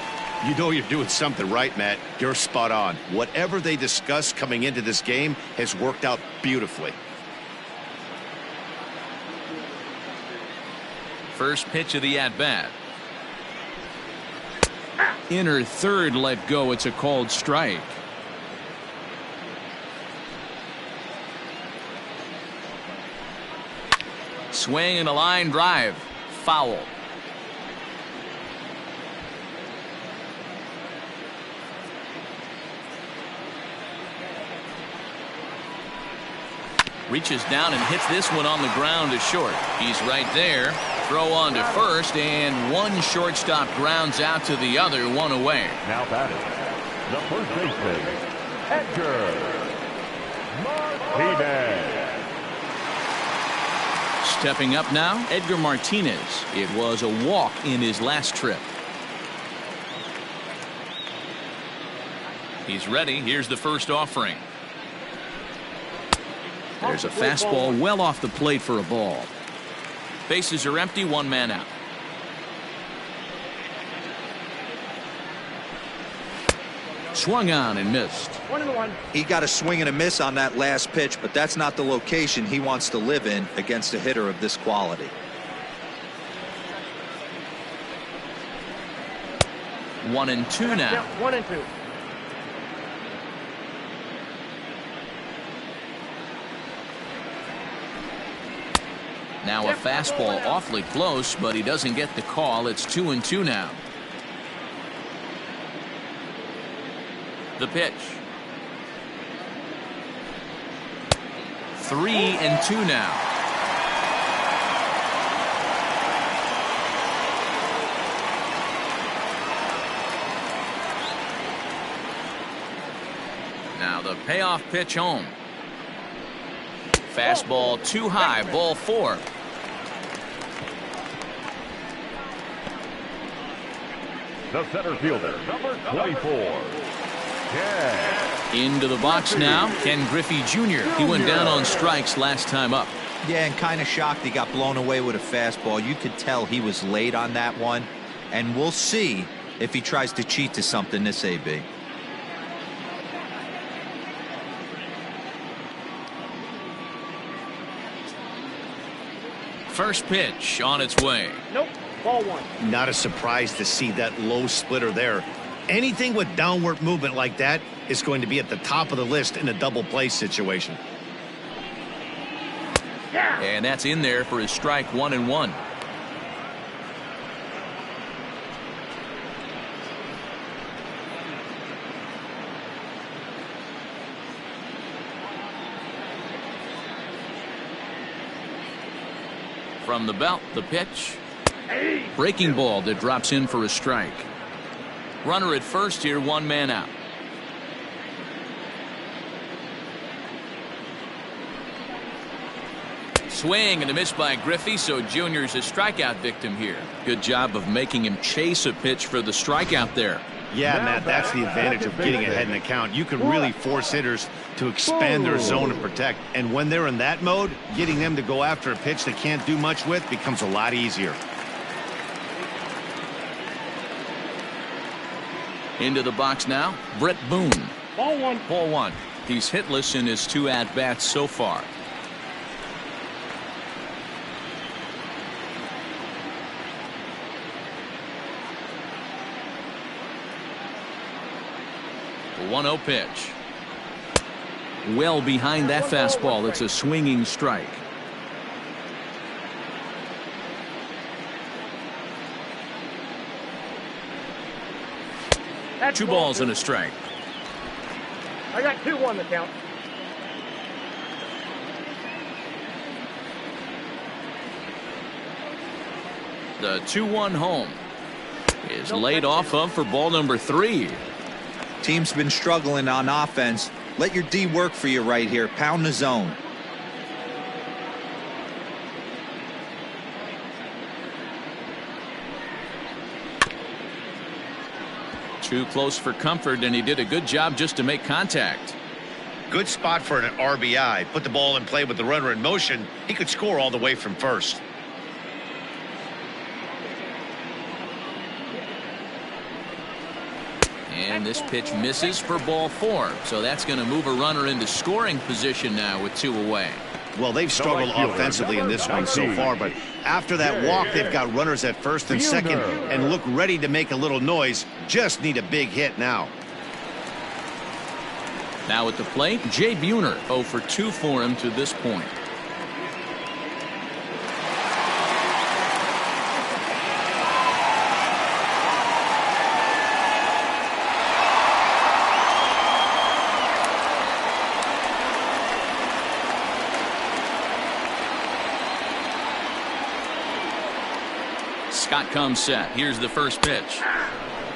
Speaker 2: You know you're doing something right, Matt. You're spot on. Whatever they discussed coming into this game has worked out beautifully.
Speaker 1: First pitch of the at-bat. Inner third let go. It's a called strike. Swing and a line drive. Foul. Reaches down and hits this one on the ground to short. He's right there. Throw on to first, and one shortstop grounds out to the other, one away.
Speaker 3: Now batting, the first baseman, Edgar Martinez.
Speaker 1: Stepping up now, Edgar Martinez. It was a walk in his last trip. He's ready. Here's the first offering. There's a fastball well off the plate for a ball. Bases are empty, one man out. Swung on and missed.
Speaker 5: 1-1.
Speaker 4: He got a swing and a miss on that last pitch, but that's not the location he wants to live in against a hitter of this quality.
Speaker 1: 1-2 now.
Speaker 5: Yeah, 1-2.
Speaker 1: Now a fastball awfully close, but he doesn't get the call. It's 2-2 now. The pitch. 3-2 now. Now the payoff pitch home. Fastball too high, ball 4.
Speaker 3: The center fielder, number 24. Yeah.
Speaker 1: Into the box now, Ken Griffey Jr. He went down on strikes last time up.
Speaker 4: Yeah, and kind of shocked he got blown away with a fastball. You could tell he was late on that one, and we'll see if he tries to cheat to something this AB.
Speaker 1: First pitch on its way.
Speaker 5: Nope. Ball 1.
Speaker 2: Not a surprise to see that low splitter there. Anything with downward movement like that is going to be at the top of the list in a double play situation.
Speaker 5: Yeah.
Speaker 1: And that's in there for his strike, 1-1. From the belt, the pitch. Breaking ball that drops in for a strike. Runner at first here, one man out. Swing and a miss by Griffey, so Junior's a strikeout victim here. Good job of making him chase a pitch for the strikeout there.
Speaker 2: Yeah, Matt, that's the advantage of getting ahead in the count. You can really force hitters to expand their zone and protect. And when they're in that mode, getting them to go after a pitch they can't do much with becomes a lot easier.
Speaker 1: Into the box now, Brett Boone.
Speaker 5: Ball 1.
Speaker 1: Ball 1. He's hitless in his 2 at-bats so far. The 1-0 pitch. Well behind that fastball. It's a swinging strike.
Speaker 5: That's
Speaker 1: 2 balls and a strike.
Speaker 5: I got 2-1 the count.
Speaker 1: The 2-1 home is laid off of for ball number 3.
Speaker 4: Team's been struggling on offense. Let your D work for you right here. Pound the zone.
Speaker 1: Too close for comfort, and he did a good job just to make contact.
Speaker 2: Good spot for an RBI. Put the ball in play with the runner in motion. He could score all the way from first.
Speaker 1: And this pitch misses for ball 4. So that's going to move a runner into scoring position now with 2 away.
Speaker 2: Well, they've struggled offensively in this one so far, but after that walk, they've got runners at first and second and look ready to make a little noise. Just need a big hit now.
Speaker 1: Now at the plate, Jay Buhner, 0 for 2 for him to this point. Scott comes set. Here's the first pitch.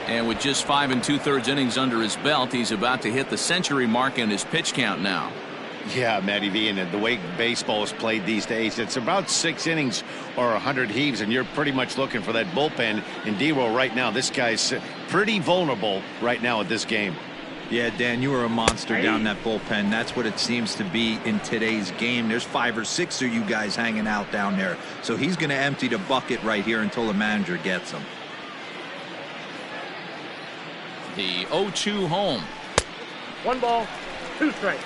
Speaker 1: And with just 5 2/3 innings under his belt, he's about to hit the century mark in his pitch count now.
Speaker 2: Yeah, Matty V, and the way baseball is played these days, it's about 6 innings or 100 heaves, and you're pretty much looking for that bullpen. In D-roll right now, this guy's pretty vulnerable right now at this game.
Speaker 4: Yeah, Dan, you are a monster down that bullpen. That's what it seems to be in today's game. There's 5 or 6 of you guys hanging out down there. So he's going to empty the bucket right here until the manager gets him.
Speaker 1: The 0-2 home.
Speaker 5: 1 ball, 2 strikes.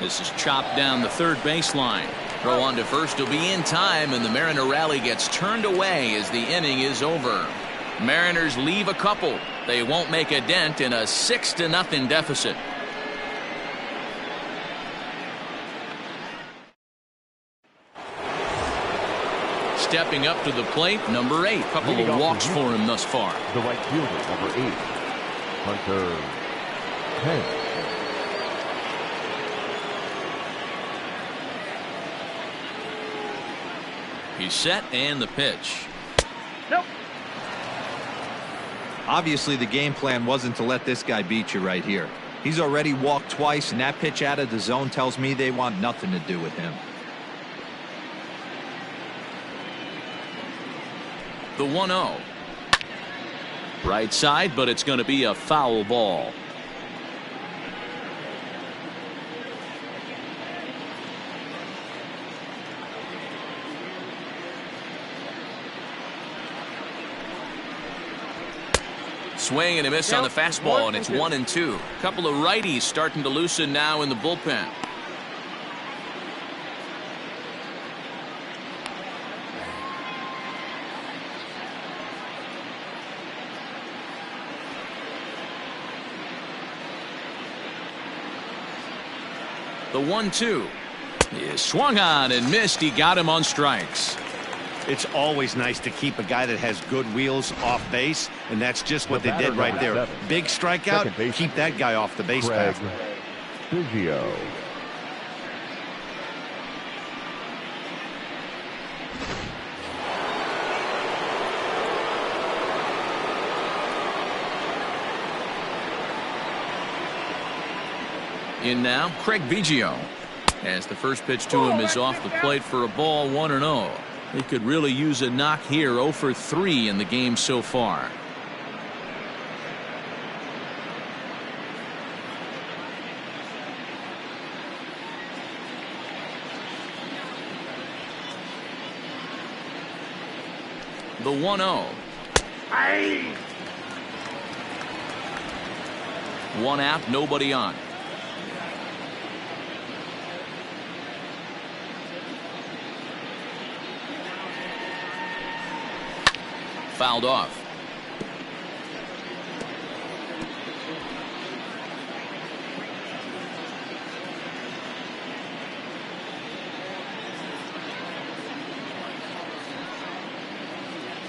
Speaker 1: This is chopped down the third baseline. Throw on to first will be in time, and the Mariner rally gets turned away as the inning is over. Mariners leave a couple. They won't make a dent in a 6-0 deficit. Stepping up to the plate, number 8. Couple of walks for him thus far.
Speaker 3: The right fielder, number 8, Hunter Pence.
Speaker 1: He's set, and the pitch.
Speaker 5: Nope.
Speaker 4: Obviously, the game plan wasn't to let this guy beat you right here. He's already walked twice, and that pitch out of the zone tells me they want nothing to do with him.
Speaker 1: The 1-0. Right side, but it's going to be a foul ball. Swing and a miss on the fastball, and it's 1-2. Couple of righties starting to loosen now in the bullpen. The 1-2 is swung on and missed. He got him on strikes.
Speaker 2: It's always nice to keep a guy that has good wheels off base, and that's just what they did right there.
Speaker 3: 7.
Speaker 2: Big strikeout, keep that guy off the base path.
Speaker 3: Biggio.
Speaker 1: In now, Craig Biggio. As the first pitch to him is off the plate for a ball, 1-0. They could really use a knock here. 0 for 3 in the game so far. The 1-0. One out, nobody on. Fouled off.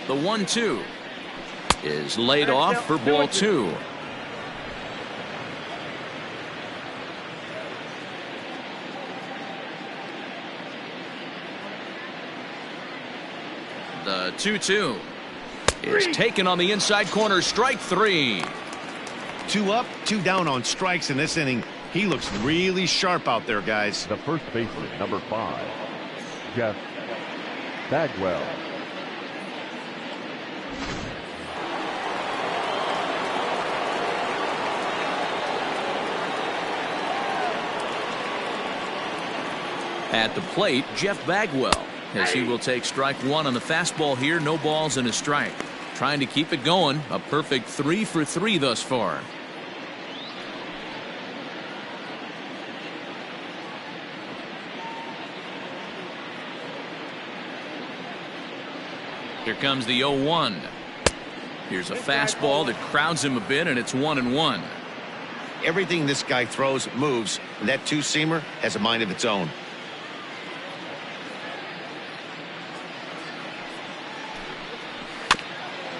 Speaker 1: The 1-2 is laid off for ball 2. The 2-2 is taken on the inside corner. Strike 3.
Speaker 2: 2 up, 2 down on strikes in this inning. He looks really sharp out there, guys.
Speaker 3: The first baseman, number 5, Jeff Bagwell.
Speaker 1: At the plate, Jeff Bagwell, as he will take strike one on the fastball here. No balls and a strike. Trying to keep it going. A perfect 3 for 3 thus far. Here comes the 0-1. Here's a fastball that crowds him a bit, and it's 1-1.
Speaker 2: Everything this guy throws moves, and that two-seamer has a mind of its own.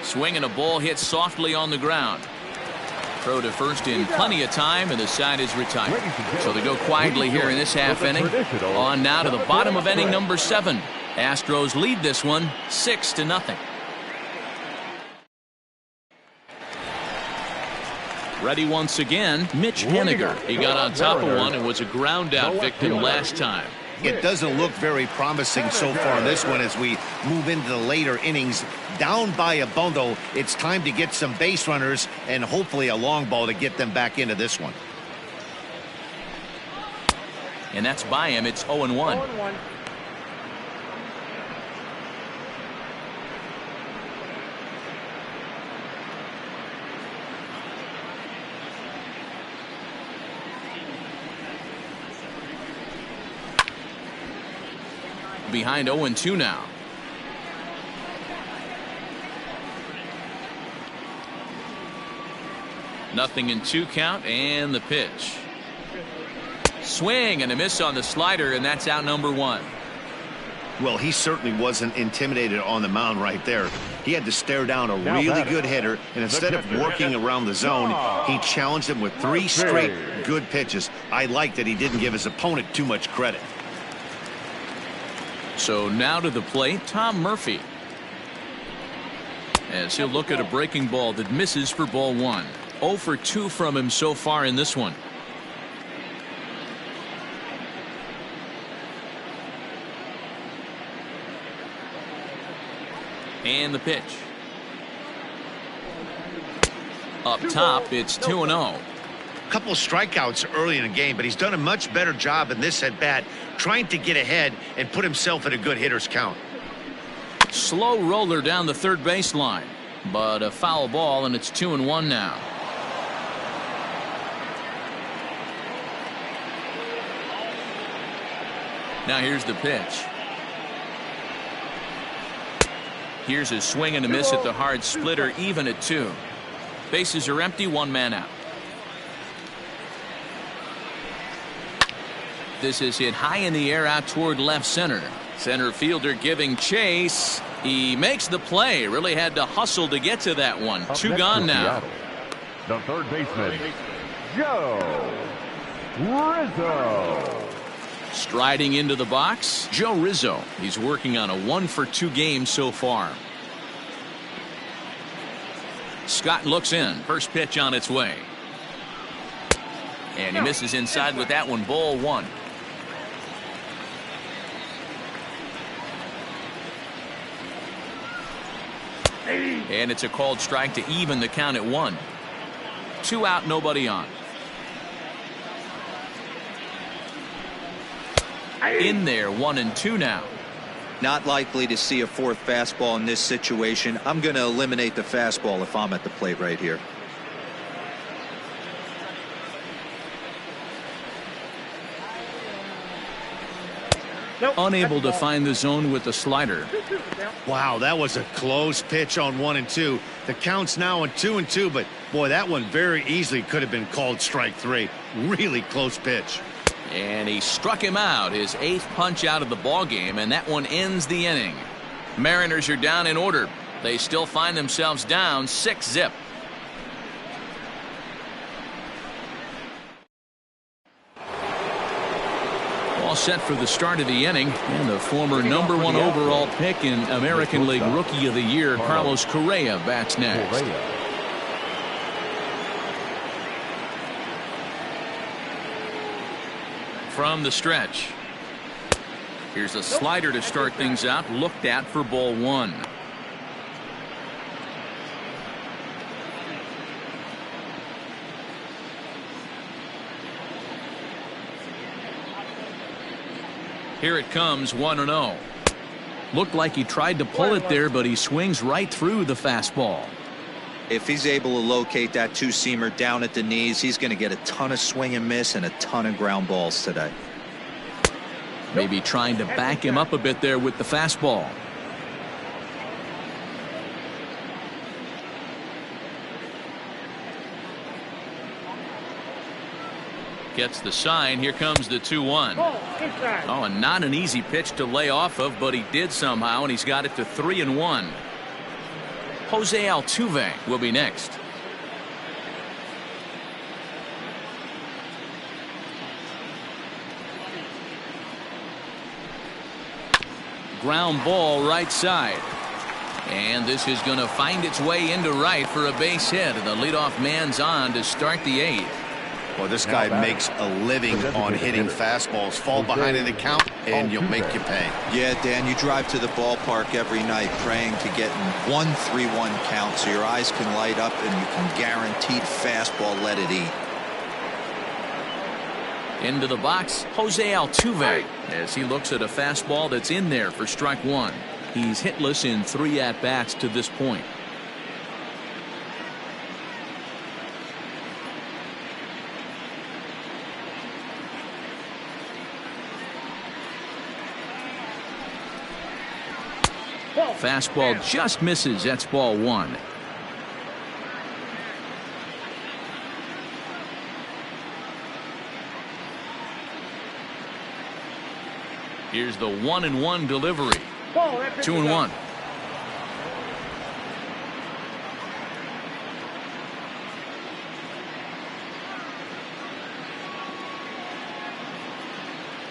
Speaker 1: Swing and a ball hit softly on the ground. Throw to first in plenty of time, and the side is retired. So they go quietly here in this half inning. On now to the bottom of inning number 7. Astros lead this one 6-0. Ready once again, Mitch Haniger. He got on top of one and was a ground out victim last time.
Speaker 2: It doesn't look very promising so far in this one as we move into the later innings. Down by a bundle, it's time to get some base runners and hopefully a long ball to get them back into this one.
Speaker 1: And that's by him. It's 0-1. Behind 0-2 now. Nothing in 2 count, and the pitch. Swing and a miss on the slider, and that's out number 1.
Speaker 2: Well, he certainly wasn't intimidated on the mound right there. He had to stare down a really good hitter, and instead of working around the zone, he challenged him with 3 straight good pitches. I like that he didn't give his opponent too much credit.
Speaker 1: So now to the plate, Tom Murphy. As he'll look at a breaking ball that misses for ball 1. 0 for 2 from him so far in this one. And the pitch. Up top, it's 2-0.
Speaker 2: Couple strikeouts early in the game, but he's done a much better job in this at bat trying to get ahead and put himself in a good hitter's count.
Speaker 1: Slow roller down the third baseline, but a foul ball, and it's 2-1 now. Now here's the pitch. Here's a swing and a miss at the hard splitter, even at 2. Bases are empty, 1 man out. This is hit high in the air out toward left center. Center fielder giving chase. He makes the play. Really had to hustle to get to that one. 2 gone now.
Speaker 3: The third baseman, Joe Rizzo.
Speaker 1: Striding into the box, Joe Rizzo. He's working on a 1 for 2 game so far. Scott looks in. First pitch on its way. And he misses inside with that one. Ball 1. And it's a called strike to even the count at 1. 2 out, nobody on. In there, 1-2 now.
Speaker 4: Not likely to see a 4th fastball in this situation. I'm going to eliminate the fastball if I'm at the plate right here.
Speaker 1: Unable to find the zone with the slider.
Speaker 2: Wow, that was a close pitch on 1-2. The count's now at 2-2, but boy, that one very easily could have been called strike 3. Really close pitch.
Speaker 1: And he struck him out, his 8th punch out of the ball game, and that one ends the inning. Mariners are down in order. They still find themselves down 6-0. All set for the start of the inning, and the former number 1 overall pick in American League Rookie of the Year, Carlos Correa, bats next. From the stretch. Here's a slider to start things out, looked at for ball 1. Here it comes, 1-0. Looked like he tried to pull it there, but he swings right through the fastball.
Speaker 4: If he's able to locate that two-seamer down at the knees, he's going to get a ton of swing and miss and a ton of ground balls today.
Speaker 1: Maybe trying to back him up a bit there with the fastball. Gets the sign. Here comes the 2-1. Oh, and not an easy pitch to lay off of, but he did somehow, and he's got it to 3-1. Jose Altuve will be next. Ground ball right side. And this is going to find its way into right for a base hit. And the leadoff man's on to start the 8th.
Speaker 2: Well, this guy makes a living on hitting fastballs. Fall behind in the count, and you'll make you pay.
Speaker 4: Yeah, Dan, you drive to the ballpark every night praying to get in 1-3-1 count so your eyes can light up and you can guaranteed fastball let it eat.
Speaker 1: Into the box, Jose Altuve, as he looks at a fastball that's in there for strike 1. He's hitless in 3 at-bats to this point. Fastball just misses. That's ball 1. Here's the 1-1 delivery. 2-1.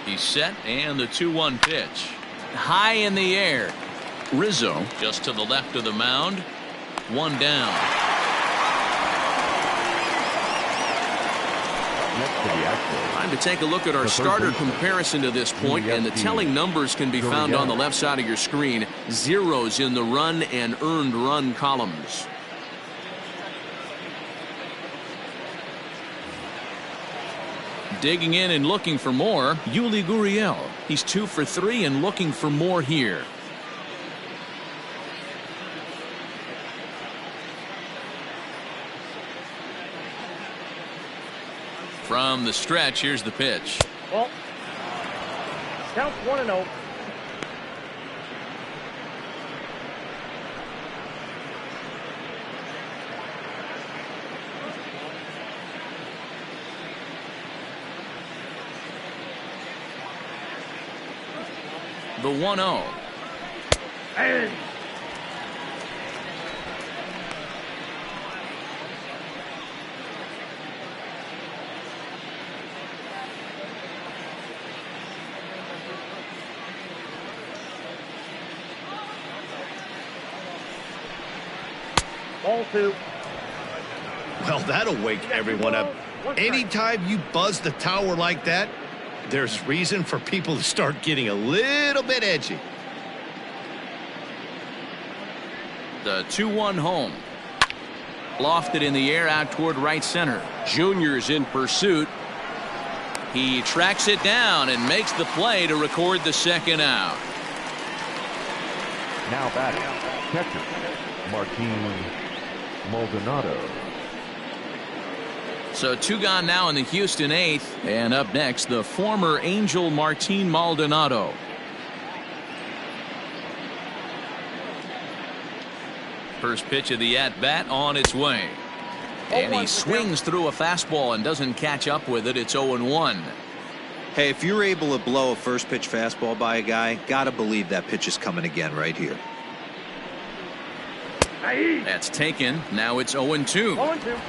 Speaker 1: He's set, and the 2-1 pitch. High in the air. Rizzo just to the left of the mound. 1 down. Time to take a look at our starter comparison to this point, and the telling numbers can be found on the left side of your screen. Zeros in the run and earned run columns. Digging in and looking for more, Yuli Gurriel. He's 2 for 3 and looking for more here. From the stretch, here's the pitch.
Speaker 5: Well, count 1-0.
Speaker 1: The 1-0.
Speaker 5: And ball 2.
Speaker 2: Well, that'll wake everyone up. Anytime you buzz the tower like that, there's reason for people to start getting a little bit edgy.
Speaker 1: The 2-1 home. Lofted in the air out toward right center. Junior's in pursuit. He tracks it down and makes the play to record the second out.
Speaker 3: Now batting, catcher, Martin Maldonado.
Speaker 1: So 2 gone now in the Houston 8th, and up next the former Angel Martin Maldonado. First pitch of the at-bat on its way, and he swings through a fastball and doesn't catch up with it. It's 0-1.
Speaker 4: Hey, if you're able to blow a first pitch fastball by a guy, gotta believe that pitch is coming again right here.
Speaker 1: That's taken. Now it's 0-2.
Speaker 5: 0-2.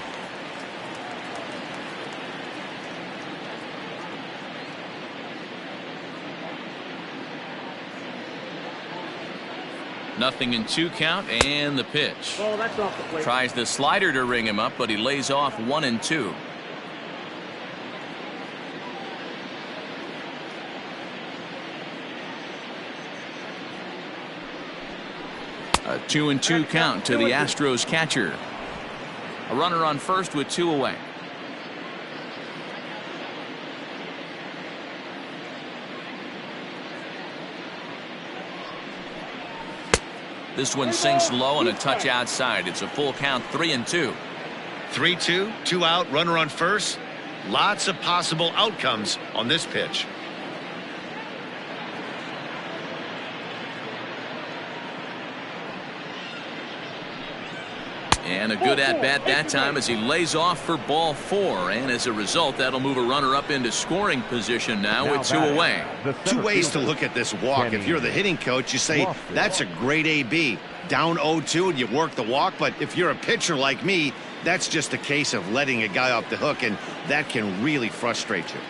Speaker 1: Nothing in 2 count, and the pitch.
Speaker 5: Oh, that's off the plate.
Speaker 1: Tries the slider to ring him up, but he lays off 1-2. A 2-2 count to the Astros catcher. A runner on first with 2 away. This one sinks low and a touch outside. It's a full count, 3-2.
Speaker 2: 3-2, 2 out, runner on first. Lots of possible outcomes on this pitch.
Speaker 1: And a good at-bat that time as he lays off for ball 4. And as a result, that'll move a runner up into scoring position now with 2 away.
Speaker 2: 2 ways to look at this walk. If you're the hitting coach, you say, that's a great AB. Down 0-2 and you work the walk. But if you're a pitcher like me, that's just a case of letting a guy off the hook, and that can really frustrate you.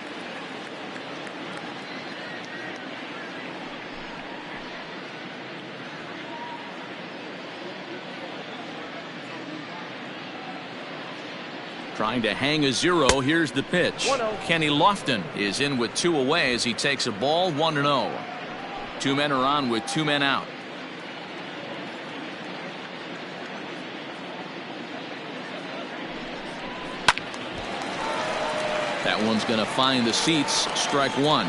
Speaker 1: Trying to hang a 0. Here's the pitch. Kenny Lofton is in with 2 away as he takes a ball, 1-0. 2 men are on with 2 men out. That one's going to find the seats. Strike 1.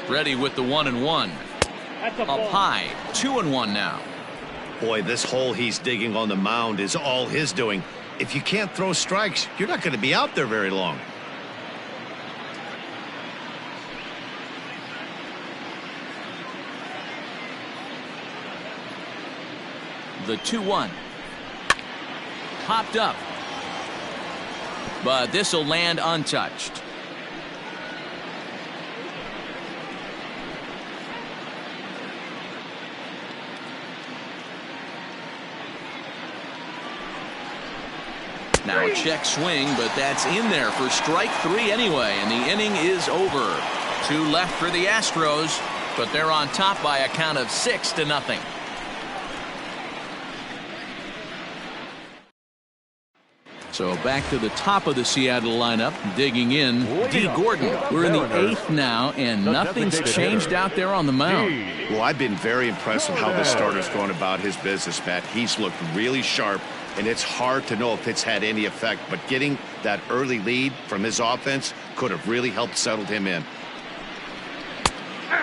Speaker 1: Ready with the 1-1. Up high, 2-1 now.
Speaker 2: Boy, this hole he's digging on the mound is all his doing. If you can't throw strikes, you're not going to be out there very long.
Speaker 1: The 2-1. Popped up. But this will land untouched. Now a check swing, but that's in there for strike 3 anyway, and the inning is over. 2 left for the Astros, but they're on top by a count of 6-0. So back to the top of the Seattle lineup, digging in, D. Gordon. We're in the 8th now, and nothing's changed out there on the mound.
Speaker 2: Well, I've been very impressed with how this starter's going about his business, Matt. He's looked really sharp, and it's hard to know if it's had any effect, but getting that early lead from his offense could have really helped settle him in.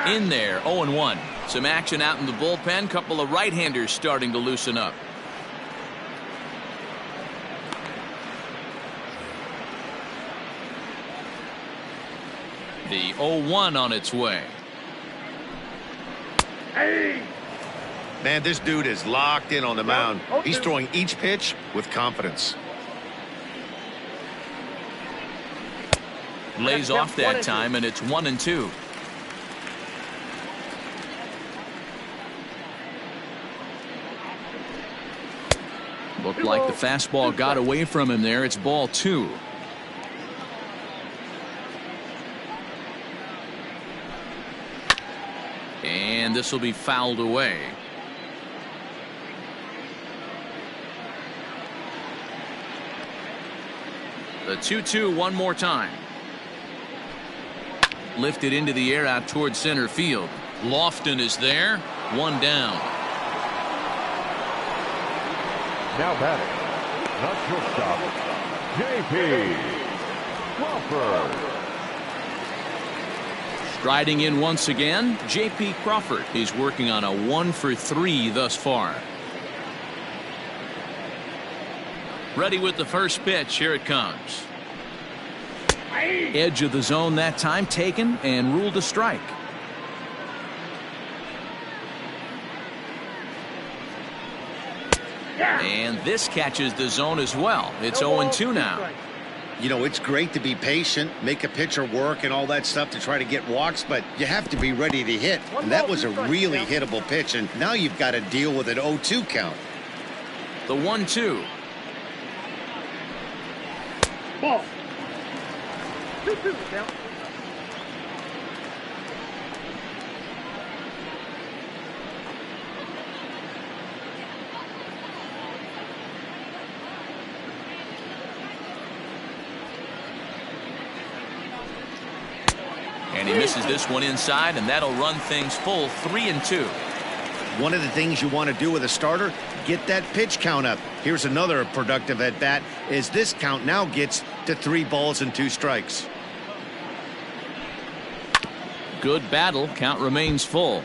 Speaker 1: In there, 0-1. Some action out in the bullpen. Couple of right-handers starting to loosen up. The 0-1 on its way.
Speaker 2: Man, this dude is locked in on the mound. He's throwing each pitch with confidence.
Speaker 1: Lays off that time, and it's 1-2. Looked like the fastball got away from him there. It's ball 2. And this will be fouled away. The 2-2 one more time. Lifted into the air out towards center field. Lofton is there. 1 down.
Speaker 3: Now batting, the shortstop, J.P. Crawford.
Speaker 1: Striding in once again, J.P. Crawford. He's working on a 1-for-3 thus far. Ready with the first pitch. Here it comes. Edge of the zone that time, taken and ruled a strike. And this catches the zone as well. It's 0-2 now.
Speaker 2: You know, it's great to be patient, make a pitcher work and all that stuff to try to get walks, but you have to be ready to hit. And that was a really hittable pitch, and now you've got to deal with an 0-2 count.
Speaker 1: The 1-2.
Speaker 5: Ball. 2-2 count.
Speaker 1: And he misses this one inside, and that'll run things full 3-2.
Speaker 2: One of the things you want to do with a starter, get that pitch count up. Here's another productive at bat as this count now gets to 3 balls and 2 strikes.
Speaker 1: Good battle. Count remains full.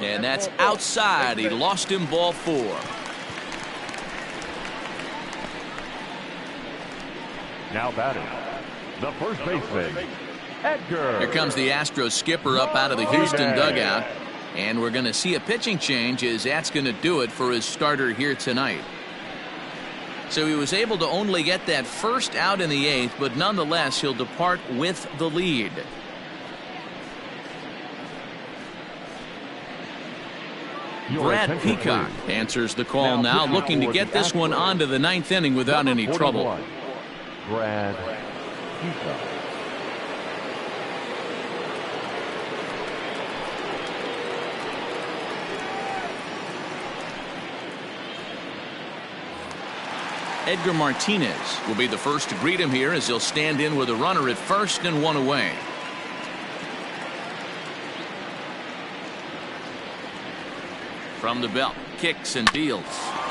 Speaker 1: And that's outside. He lost him, ball 4.
Speaker 3: Now batting, the first baseman, Edgar.
Speaker 1: Here comes the Astros skipper up out of the Houston dugout. And we're going to see a pitching change as that's going to do it for his starter here tonight. So he was able to only get that first out in the 8th, but nonetheless he'll depart with the lead. Brad Peacock answers the call now, looking to get this one on to the 9th inning without any trouble.
Speaker 3: Brad Peacock.
Speaker 1: Edgar Martinez will be the first to greet him here as he'll stand in with a runner at first and 1 away. From the belt, kicks and deals.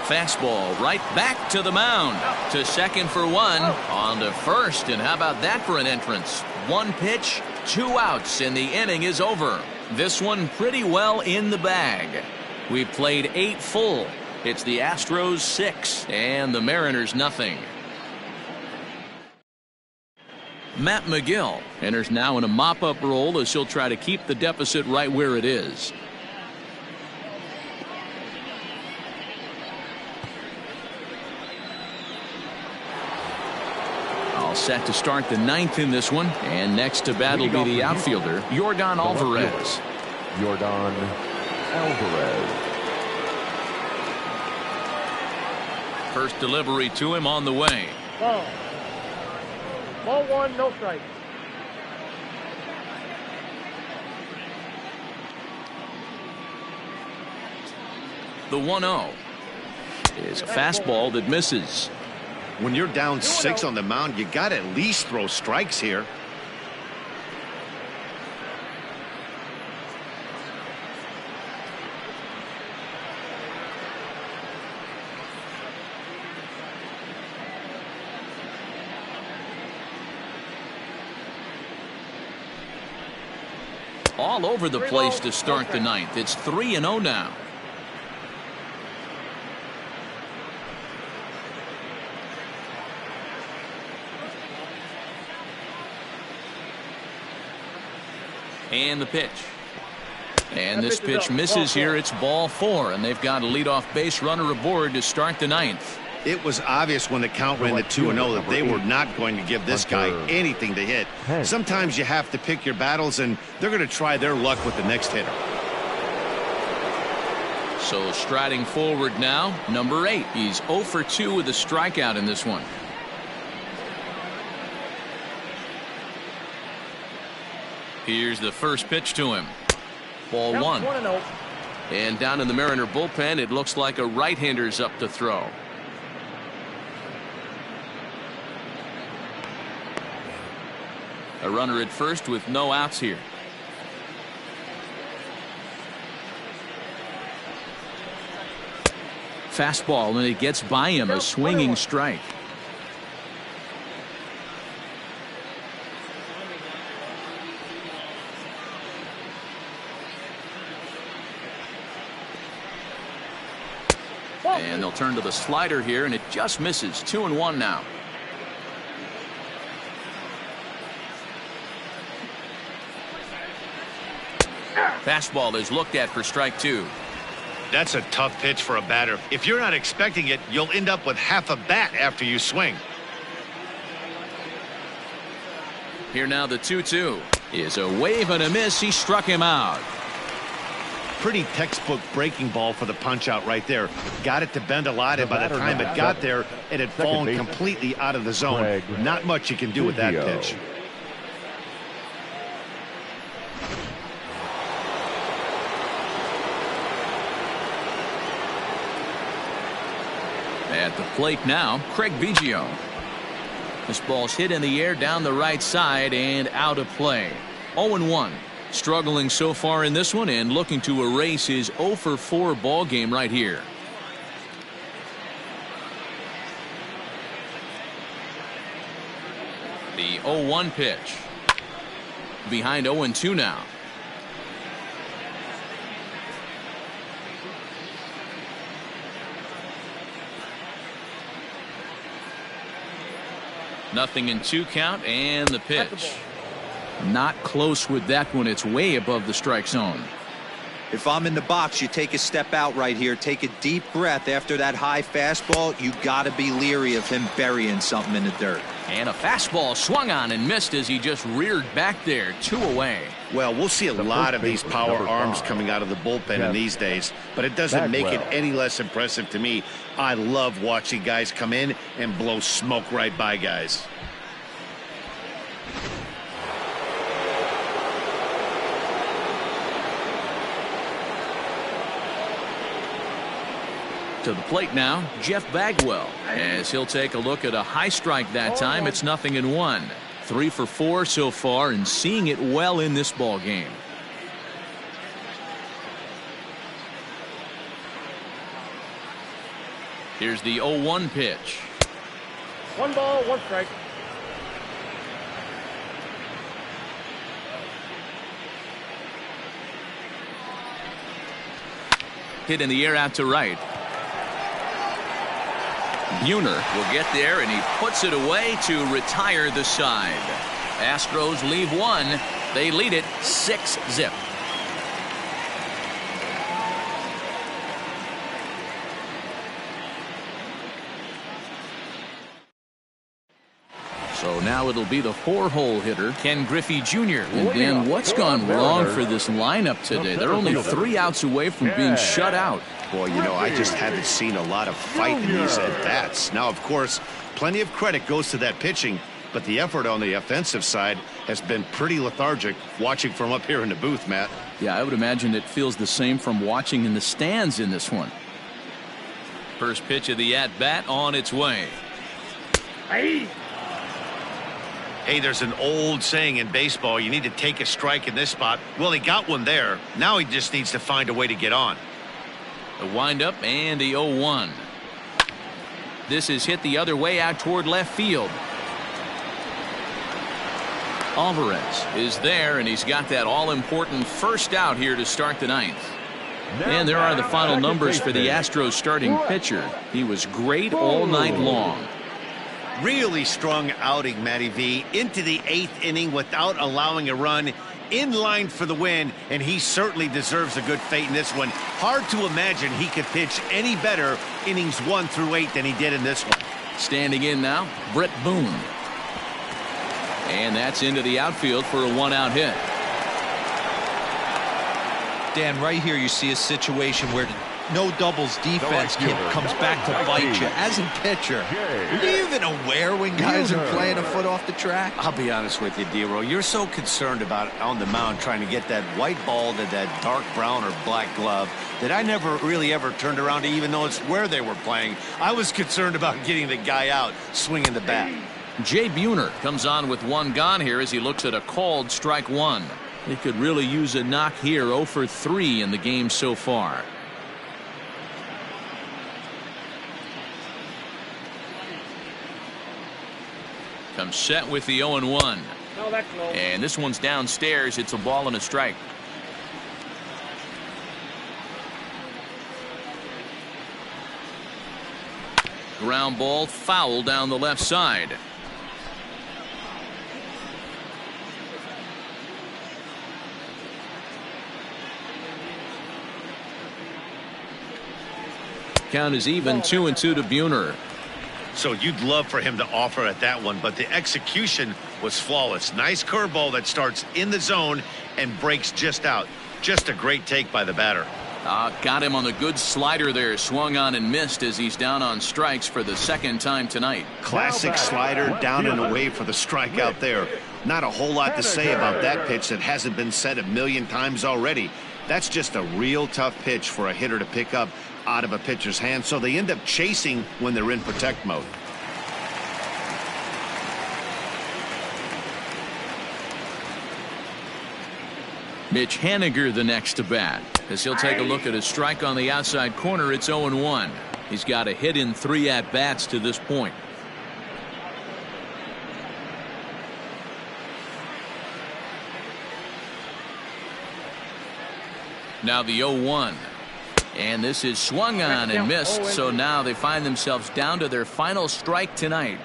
Speaker 1: Fastball right back to the mound. To second for 1. On to first, and how about that for an entrance? 1 pitch, 2 outs, and the inning is over. This one pretty well in the bag. We played 8 full. It's the Astros 6 and the Mariners nothing. Matt McGill enters now in a mop-up role as he'll try to keep the deficit right where it is. All set to start the 9th in this one, and next to bat will be the outfielder Yordan Alvarez.
Speaker 3: Yordan Alvarez.
Speaker 1: First delivery to him on the way.
Speaker 5: Ball. Ball 1, no strike.
Speaker 1: The 1-0 is a fastball that misses.
Speaker 2: When you're down 6 on the mound, you got to at least throw strikes here.
Speaker 1: All over the place to start the 9th. It's 3-0 now. And the pitch. And this pitch misses here. It's ball 4, and they've got a leadoff base runner aboard to start the 9th.
Speaker 2: It was obvious when the count ran to 2-0 that they were not going to give this guy anything to hit. Sometimes you have to pick your battles, and they're going to try their luck with the next hitter.
Speaker 1: So striding forward now, number 8. He's 0 for 2 with a strikeout in this one. Here's the first pitch to him. Ball 1. And down in the Mariner bullpen, it looks like a right-hander's up to throw. A runner at first with no outs here. Fastball, and it gets by him, a swinging strike. And they'll turn to the slider here, and it just misses. 2-1 now. Fastball is looked at for strike 2.
Speaker 2: That's a tough pitch for a batter. If you're not expecting it, you'll end up with half a bat after you swing.
Speaker 1: Here now the 2-2 is a wave and a miss. He struck him out.
Speaker 2: Pretty textbook breaking ball for the punch out right there. Got it to bend a lot, and by the time it got there, it had fallen completely out of the zone. Not much you can do with that pitch.
Speaker 1: At the plate now, Craig Biggio. This ball's hit in the air down the right side and out of play. 0-1. Struggling so far in this one and looking to erase his 0-for-4 ball game right here. The 0-1 pitch. Behind 0-2 now. Nothing in 2 count, and the pitch. Not close with that one. It's way above the strike zone.
Speaker 4: If I'm in the box, you take a step out right here. Take a deep breath after that high fastball. You got to be leery of him burying something in the dirt.
Speaker 1: And a fastball swung on and missed as he just reared back there. 2 away.
Speaker 2: Well, we'll see a lot of these power arms coming out of the bullpen in these days, but it doesn't make it any less impressive to me. I love watching guys come in and blow smoke right by guys.
Speaker 1: To the plate now, Jeff Bagwell, as he'll take a look at a high strike that time. It's 0-1. 3 for 4 so far and seeing it well in this ball game. Here's the 0-1 pitch.
Speaker 5: 1 ball, 1 strike.
Speaker 1: Hit in the air out to right. Buhner will get there, and he puts it away to retire the side. Astros leave 1. They lead it 6-0. So now it'll be the 4-hole hitter, Ken Griffey Jr. And Dan, what's gone wrong for this lineup today? They're only 3 outs away from being shut out.
Speaker 2: Boy, you know, I just haven't seen a lot of fight in these at-bats. Now, of course, plenty of credit goes to that pitching, but the effort on the offensive side has been pretty lethargic watching from up here in the booth, Matt.
Speaker 1: Yeah, I would imagine it feels the same from watching in the stands in this one. First pitch of the at-bat on its way.
Speaker 2: Hey, there's an old saying in baseball, you need to take a strike in this spot. Well, he got one there. Now he just needs to find a way to get on.
Speaker 1: The windup and the 0-1. This is hit the other way out toward left field. Alvarez is there, and he's got that all-important first out here to start the 9th. And there are the final numbers for the Astros starting pitcher. He was great all night long.
Speaker 2: Really strong outing, Matty V. Into the 8th inning without allowing a run. In line for the win, and he certainly deserves a good fate in this one. Hard to imagine he could pitch any better innings 1 through 8 than he did in this one.
Speaker 1: Standing in now, Brett Boone. And that's into the outfield for a 1-out hit.
Speaker 4: Dan, right here you see a situation where no doubles defense comes back to bite you. As a pitcher, are you even aware when guys are playing a foot off the track?
Speaker 2: I'll be honest with you, D-Row. You're so concerned about on the mound trying to get that white ball to that dark brown or black glove that I never really ever turned around to even notice where they were playing. I was concerned about getting the guy out swinging the bat.
Speaker 1: Jay Buhner comes on with 1 gone here as he looks at a called strike 1. He could really use a knock here. 0 for 3 in the game so far. Comes set with the 0-1.
Speaker 5: No, that's low.
Speaker 1: And this one's downstairs. It's a ball and a strike. Ground ball foul down the left side. Count is even. 2-2 to Buhner.
Speaker 2: So you'd love for him to offer at that one, but the execution was flawless. Nice curveball that starts in the zone and breaks just out. Just a great take by the batter.
Speaker 1: Got him on the good slider there. Swung on and missed as he's down on strikes for the 2nd time tonight.
Speaker 2: Classic slider down and away for the strike out there. Not a whole lot to say about that pitch that hasn't been said a million times already. That's just a real tough pitch for a hitter to pick up out of a pitcher's hand, so they end up chasing when they're in protect mode.
Speaker 1: Mitch Haniger the next to bat, as he'll take a look at a strike on the outside corner. It's 0-1. He's got a hit in 3 at-bats to this point. Now the 0-1. And this is swung on and missed, so now they find themselves down to their final strike tonight.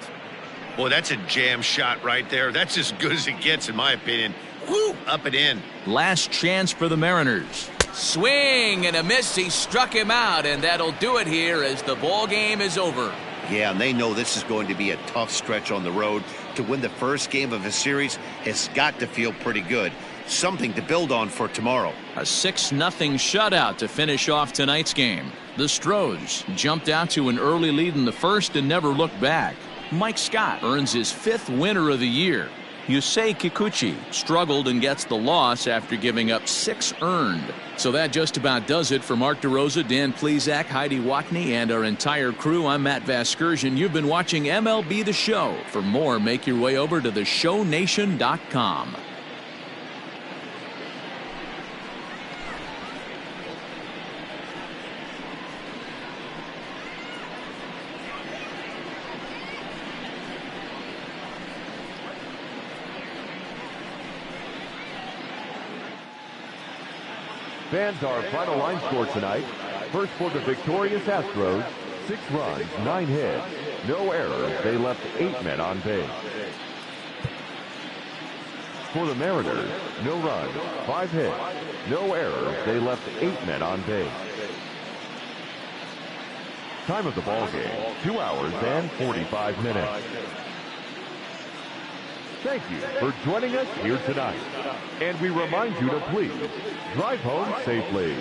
Speaker 2: Boy, that's a jam shot right there. That's as good as it gets, in my opinion. Woo! Up and in.
Speaker 1: Last chance for the Mariners. Swing and a miss. He struck him out, and that'll do it here as the ball game is over.
Speaker 2: Yeah, and they know this is going to be a tough stretch on the road. To win the first game of a series has got to feel pretty good. Something to build on for tomorrow.
Speaker 1: A 6-0 shutout to finish off tonight's game. The Astros jumped out to an early lead in the first and never looked back. Mike Scott earns his 5th winner of the year. Yusei Kikuchi struggled and gets the loss after giving up 6 earned. So that just about does it for Mark DeRosa, Dan Plesac, Heidi Watney, and our entire crew. I'm Matt Vasgersian. You've been watching MLB The Show. For more, make your way over to theshownation.com.
Speaker 3: Fans, our final line score tonight. First for the victorious Astros, 6 runs, 9 hits, no errors. They left 8 men on base. For the Mariners, no runs, 5 hits, no errors. They left 8 men on base. Time of the ball game, 2 hours and 45 minutes. Thank you for joining us here tonight. And we remind you to please drive home safely.